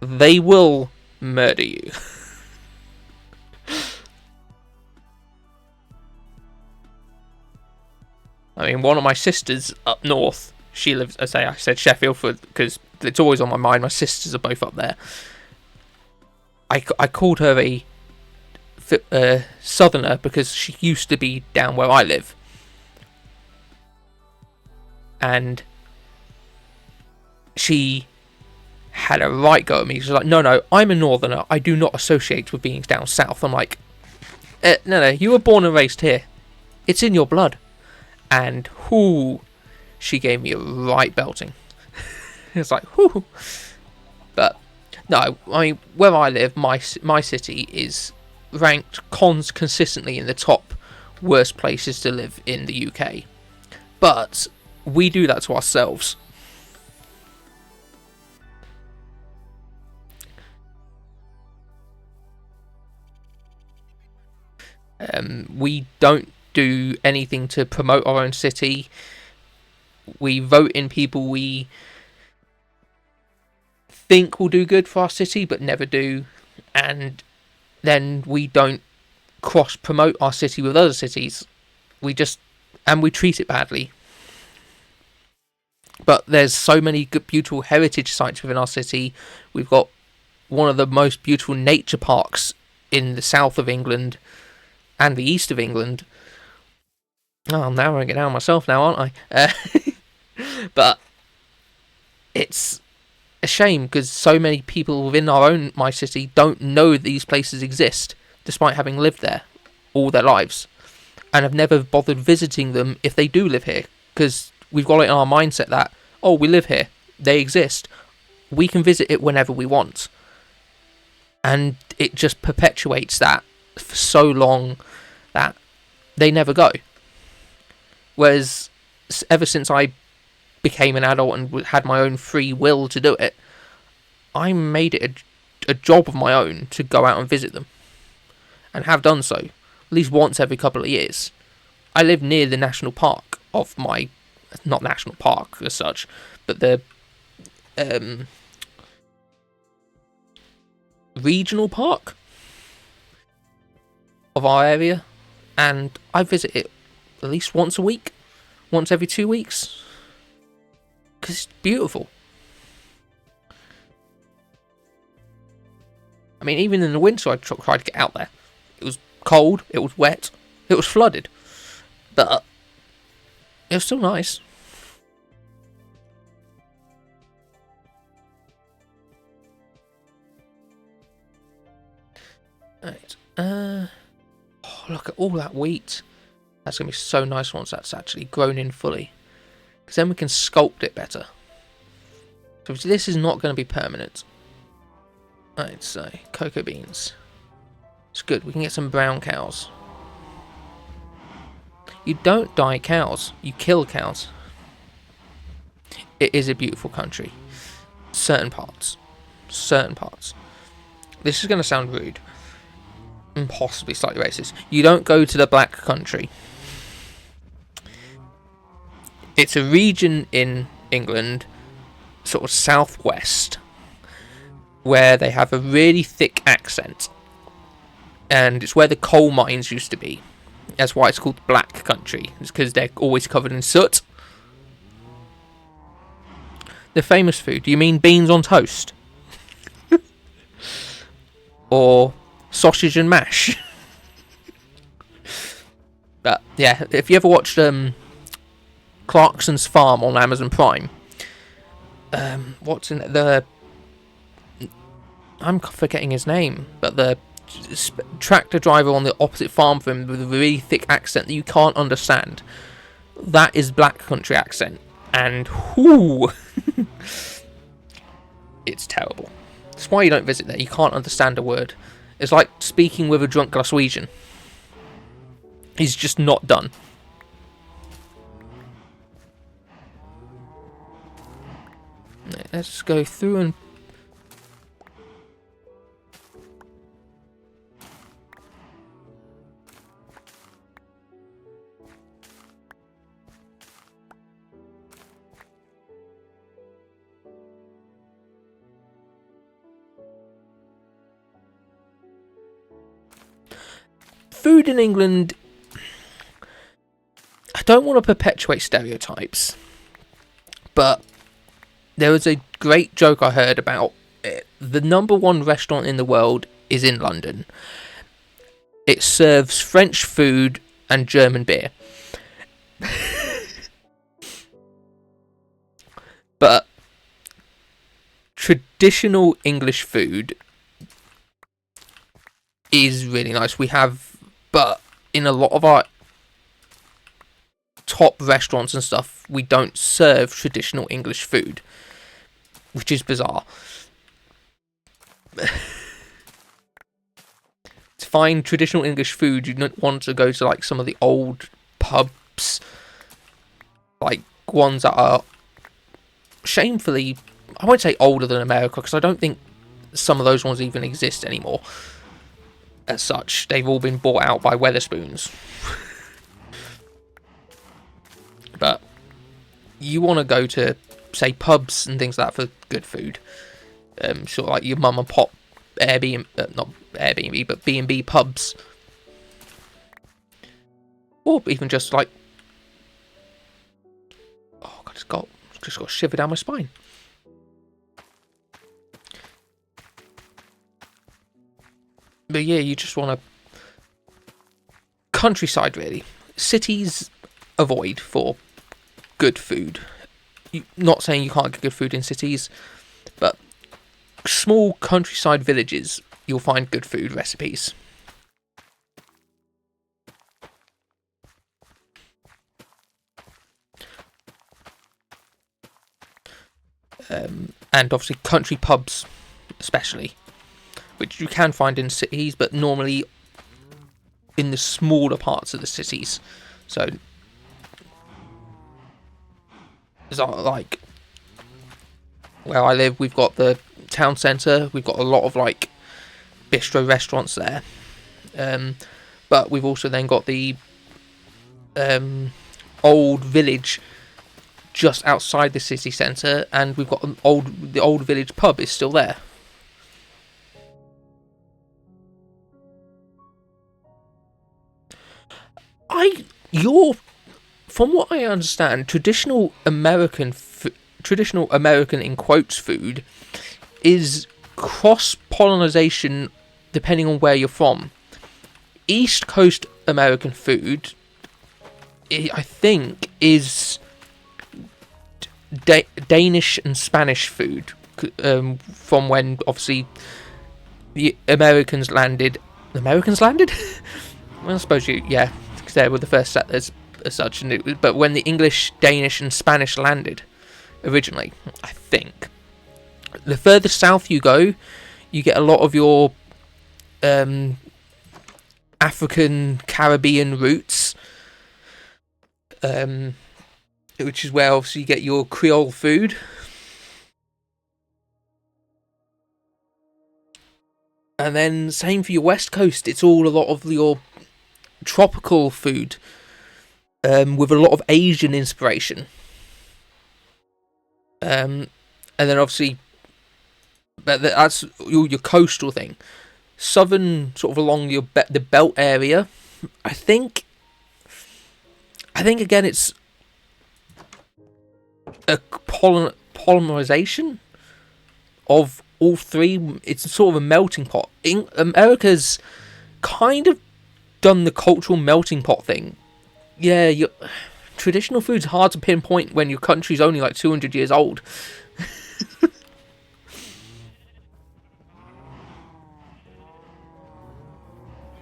they will murder you. I mean, one of my sisters up north, she lives, I said Sheffield because it's always on my mind. My sisters are both up there. I called her a southerner because she used to be down where I live. and she had a right go at me. She was like, no, I'm a northerner. I do not associate with being down south. I'm like, no, you were born and raised here. It's in your blood. And whoo, she gave me a right belting. It's like, whoo. But no, I mean, where I live, my city is ranked consistently in the top worst places to live in the UK. But we do that to ourselves. We don't do anything to promote our own city. We vote in people we think will do good for our city, but never do. And then we don't cross promote our city with other cities. We treat it badly. But there's so many good, beautiful heritage sites within our city. We've got one of the most beautiful nature parks in the south of England and the east of England. Oh, I'm narrowing it down myself now, aren't I? But it's a shame because so many people within my city don't know these places exist, despite having lived there all their lives, and have never bothered visiting them if they do live here, because we've got it in our mindset that, oh, we live here, they exist, we can visit it whenever we want. And it just perpetuates that for so long that they never go. Whereas ever since I became an adult and had my own free will to do it, I made it a job of my own to go out and visit them, and have done so at least once every couple of years. I live near the national park of my, not national park as such, but the regional park of our area, and I visit it at least once a week, once every 2 weeks, because it's beautiful. I mean, even in the winter I tried to get out there. It was cold, it was wet, it was flooded, but it was still nice. Right, oh, look at all that wheat. That's going to be so nice once that's actually grown in fully, because then we can sculpt it better. So this is not going to be permanent. Right, so cocoa beans. It's good, we can get some brown cows. You don't dye cows, you kill cows. It is a beautiful country. Certain parts. This is going to sound rude and possibly slightly racist. You don't go to the Black Country. It's a region in England, sort of southwest, where they have a really thick accent, and it's where the coal mines used to be. That's why it's called Black Country. It's because they're always covered in soot. The famous food. Do you mean beans on toast? Or sausage and mash? But yeah, if you ever watched Clarkson's Farm on Amazon Prime, what's in it? I'm forgetting his name, but the tractor driver on the opposite farm from him with a really thick accent that you can't understand. That is Black Country accent, and whoo, it's terrible. That's why you don't visit there. You can't understand a word. It's like speaking with a drunk Glaswegian. He's just not done. Let's go through and food in England. I don't want to perpetuate stereotypes, but there was a great joke I heard about it. The number one restaurant in the world is in London. It serves French food and German beer. But traditional English food is really nice. But in a lot of our top restaurants and stuff, we don't serve traditional English food, which is bizarre. To find traditional English food, you don't want to go to like some of the old pubs, like ones that are shamefully, I won't say older than America, because I don't think some of those ones even exist anymore. As such, they've all been bought out by Weatherspoons. But you want to go to, say, pubs and things like that for good food. Sort of like your mum and pop Airbnb, not Airbnb, but B&B pubs. Or even just like, oh god, just got a shiver down my spine. But yeah, you just want to countryside really. Cities avoid for good food. Not saying you can't get good food in cities, but small countryside villages, you'll find good food recipes. And obviously country pubs, especially, which you can find in cities, but normally in the smaller parts of the cities. So, like where I live, we've got the town centre. We've got a lot of like bistro restaurants there, but we've also then got the old village just outside the city centre, and we've got the old village pub is still there. From what I understand, traditional American in quotes food is cross pollination depending on where you're from. East Coast American food, I think, is Danish and Spanish food, from when obviously the Americans landed. Well, I suppose because they were the first settlers as such. But when the English, Danish, and Spanish landed originally, I think the further south you go, you get a lot of your African, Caribbean roots, which is where obviously you get your Creole food. And then same for your West Coast, it's all a lot of your tropical food, with a lot of Asian inspiration. And then obviously, but that's your coastal thing. Southern, sort of along the belt area, I think again it's a polymerization of all three. It's sort of a melting pot. America's kind of done the cultural melting pot thing. Yeah, traditional food's hard to pinpoint when your country's only like 200 years old.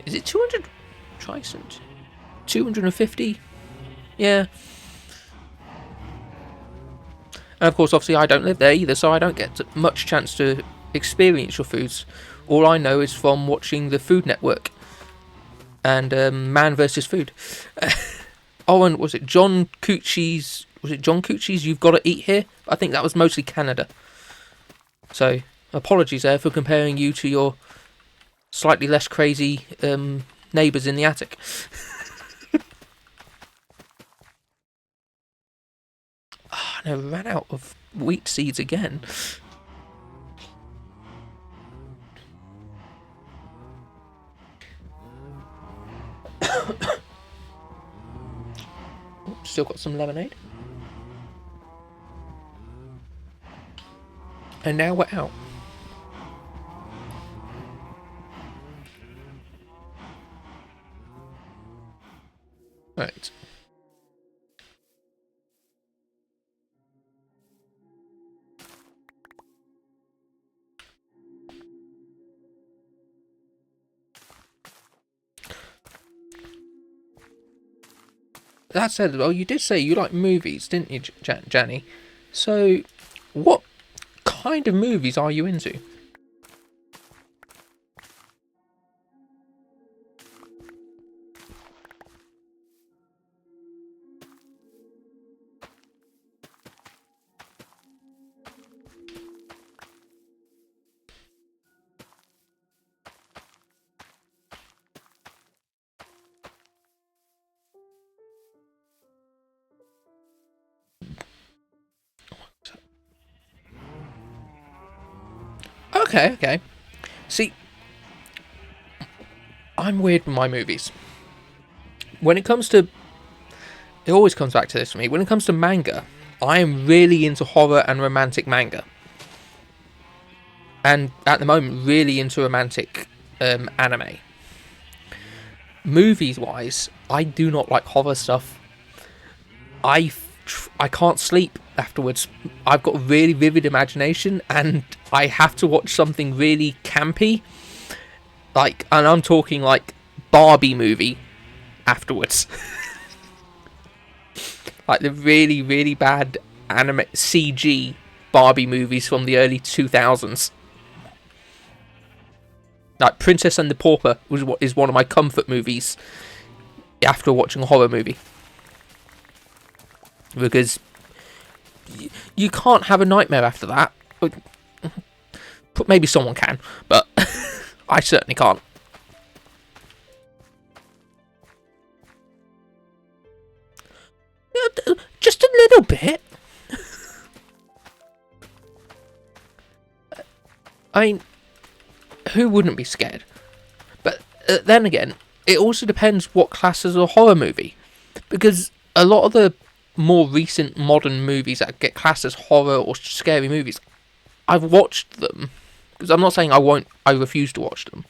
Is it 200? Trisent? 250? Yeah. And of course, obviously, I don't live there either, so I don't get much chance to experience your foods. All I know is from watching the Food Network and Man vs. Food. Oh, and was it John Cucci's? You've Got to Eat Here? I think that was mostly Canada. So, apologies there for comparing you to your slightly less crazy neighbours in the attic. I ran out of wheat seeds again. Still got some lemonade. And now we're out. Right. that said, well, you did say you like movies, didn't you, Janny? So, what kind of movies are you into? Okay, okay. See, I'm weird with my movies. When it comes to, it always comes back to this for me. When it comes to manga, I am really into horror and romantic manga, and at the moment, really into romantic anime. Movies wise, I do not like horror stuff. I can't sleep afterwards. I've got a really vivid imagination, and I have to watch something really campy, like, and I'm talking like Barbie movie afterwards. Like the really, really bad anime CG Barbie movies from the early 2000s. Like Princess and the Pauper is one of my comfort movies after watching a horror movie. Because you can't have a nightmare after that. Maybe someone can, but I certainly can't. Just a little bit. I mean, who wouldn't be scared? But then again, it also depends what class as a horror movie. Because a lot of the more recent modern movies that get classed as horror or scary movies, I've watched them. Because I'm not saying I refuse to watch them.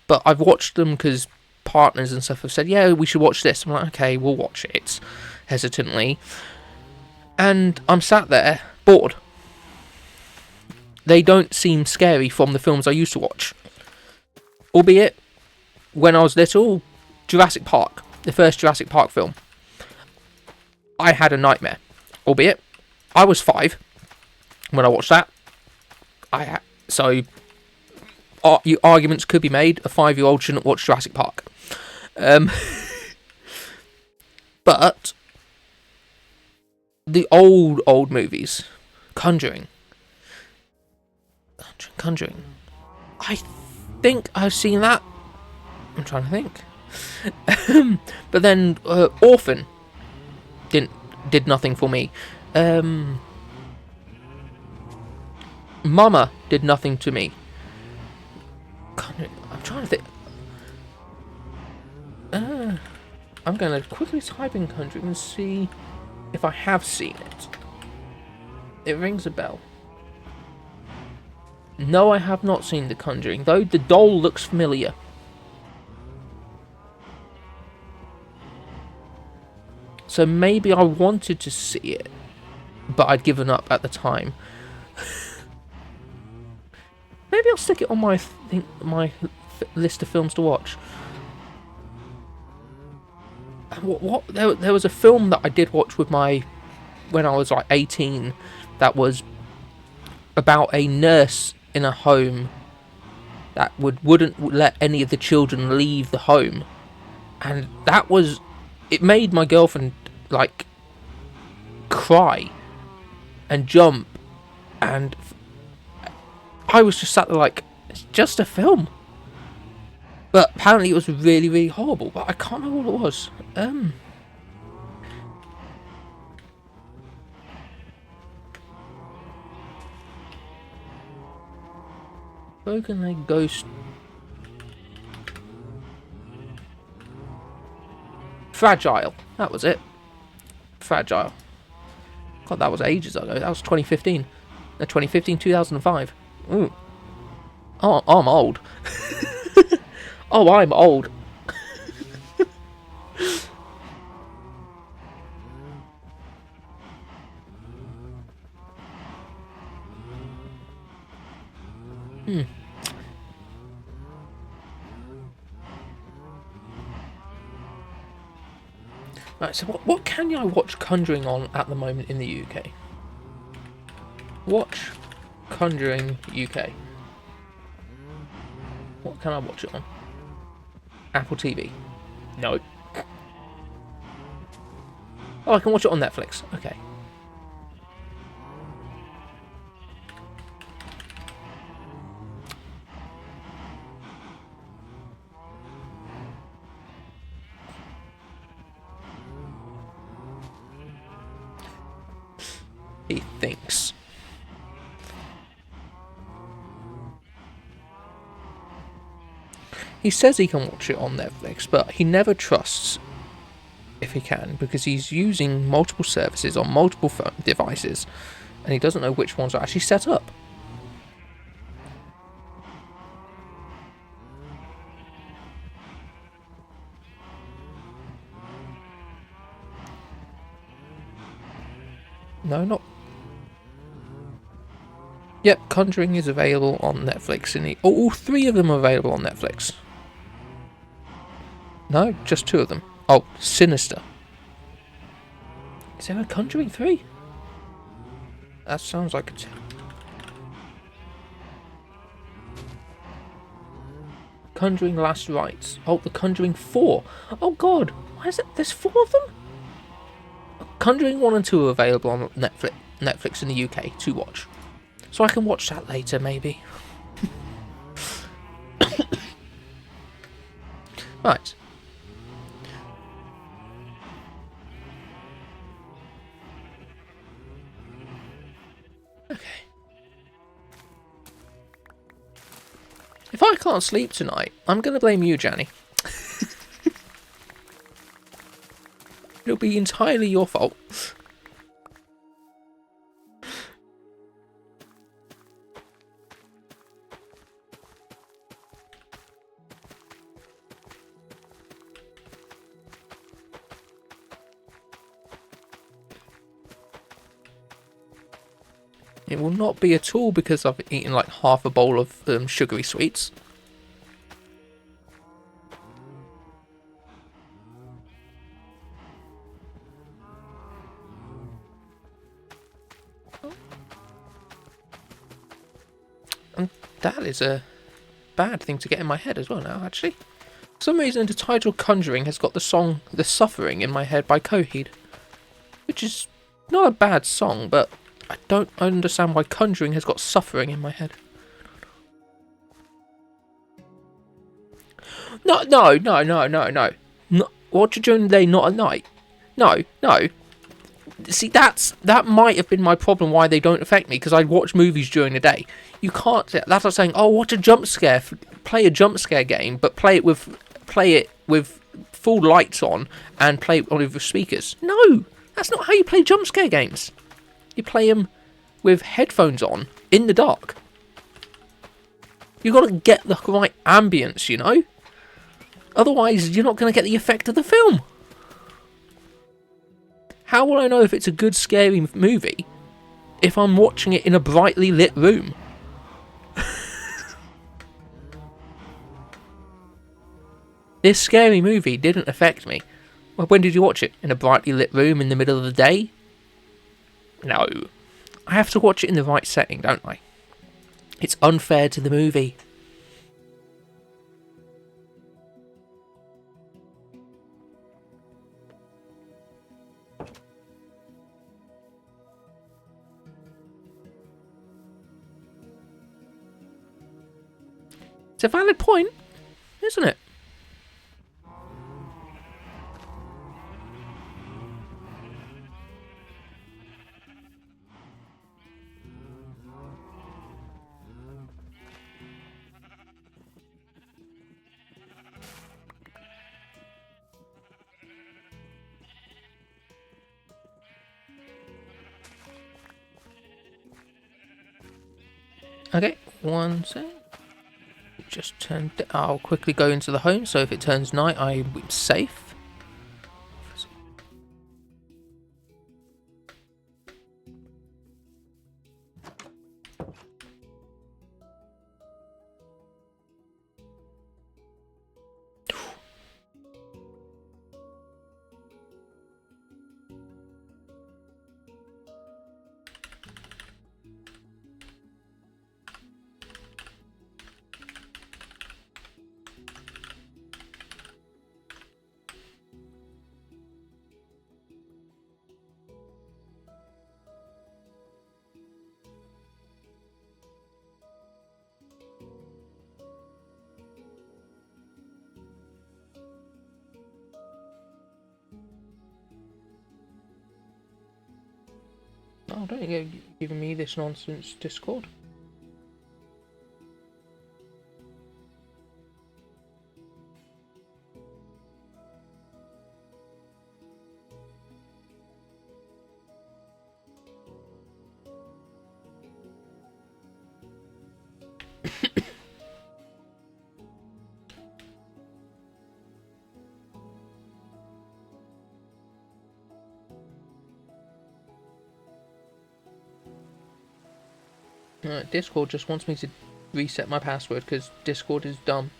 But I've watched them because partners and stuff have said, yeah, we should watch this. I'm like, okay, we'll watch it. Hesitantly. And I'm sat there, bored. They don't seem scary from the films I used to watch. Albeit, when I was little, Jurassic Park, the first Jurassic Park film, I had a nightmare. Albeit, I was 5 when I watched that. Arguments could be made. A 5-year-old shouldn't watch Jurassic Park. But the old movies, Conjuring. I think I've seen that. I'm trying to think. But then Orphan did nothing for me. Mama did nothing to me. I'm trying to think. I'm going to quickly type in Conjuring and see if I have seen it. It rings a bell. No, I have not seen The Conjuring, though the doll looks familiar. So maybe I wanted to see it, but I'd given up at the time. Maybe I'll stick it on my list of films to watch. There was a film that I did watch with when I was like 18, that was about a nurse in a home that wouldn't let any of the children leave the home, and it made my girlfriend like cry and jump, and I was just sat there like, it's just a film. But apparently it was really, really horrible, but I can't remember what it was. Broken Leg Ghost. Fragile. That was it. Fragile. God, that was ages ago. That was 2015. 2005. Ooh. Oh, I'm old. Oh, I'm old. Right, so what can I watch Conjuring on at the moment in the UK? Watch Conjuring UK. What can I watch it on? Apple TV. No. Oh, I can watch it on Netflix. Okay. He thinks. He says he can watch it on Netflix, but he never trusts if he can because he's using multiple services on multiple phone devices and he doesn't know which ones are actually set up. No, not. Yep, Conjuring is available on Netflix. All three of them are available on Netflix. No, just two of them. Oh, Sinister. Is there a Conjuring 3? That sounds like a... Conjuring Last Rites. Oh, the Conjuring 4. Oh god, why is it? There's 4 of them? Conjuring 1 and 2 are available on Netflix in the UK to watch. So I can watch that later, maybe. Right. Okay. If I can't sleep tonight, I'm going to blame you, Janny. It'll be entirely your fault. It will not be at all because I've eaten like half a bowl of sugary sweets. And that is a bad thing to get in my head as well now, actually. For some reason, the title Conjuring has got the song The Suffering in my head by Coheed. Which is not a bad song, but I don't understand why Conjuring has got Suffering in my head. No. Watch it during the day, not at night. No. See, that might have been my problem why they don't affect me, because I watch movies during the day. You can't... That's like saying, oh, watch a jump scare. Play a jump scare game, but play it with full lights on and play it with speakers. No! That's not how you play jump scare games. You play them with headphones on, in the dark. You've got to get the right ambience, you know? Otherwise, you're not going to get the effect of the film. How will I know if it's a good, scary movie if I'm watching it in a brightly lit room? This scary movie didn't affect me. Well, when did you watch it? In a brightly lit room in the middle of the day? No. I have to watch it in the right setting, don't I? It's unfair to the movie. It's a valid point, isn't it? Okay, one sec. Just turn. I'll quickly go into the home, so if it turns night, I'm safe. Oh, don't you go giving me this nonsense, Discord. Discord just wants me to reset my password because Discord is dumb.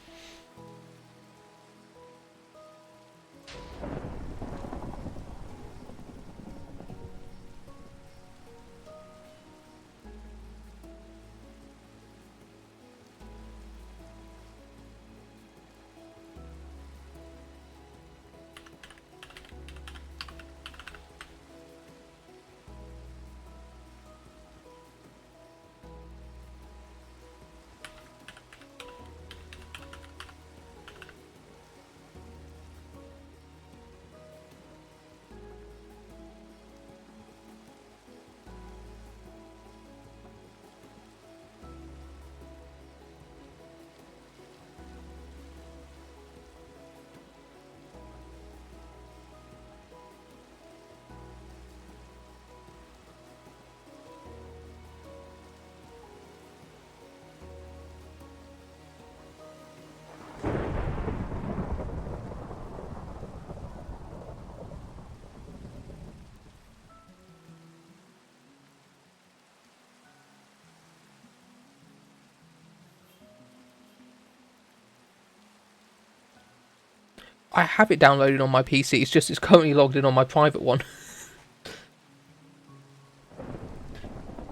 I have it downloaded on my PC, it's just it's currently logged in on my private one.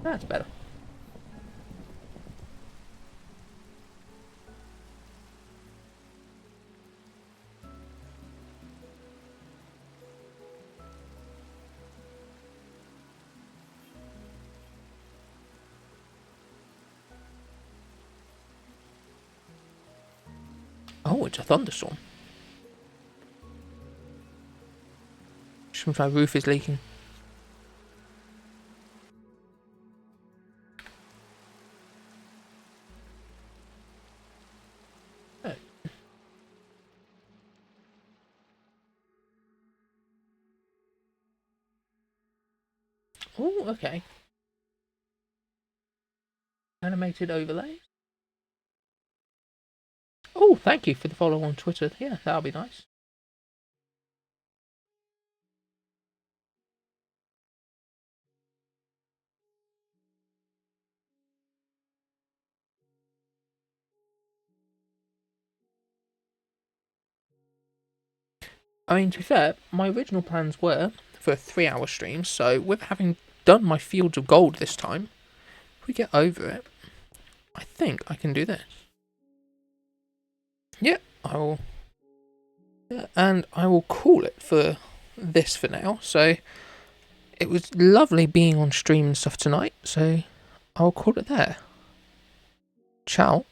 That's better. Oh, it's a thunderstorm. Just means my roof is leaking. Oh. Oh, okay. Animated overlay. Oh, thank you for the follow on Twitter. Yeah, that'll be nice. I mean, to be fair, my original plans were for a 3-hour stream, so with having done my Fields of Gold this time, if we get over it, I think I can do this. Yeah, I will. Yeah, and I will call it for this for now. So it was lovely being on stream and stuff tonight, so I'll call it there. Ciao.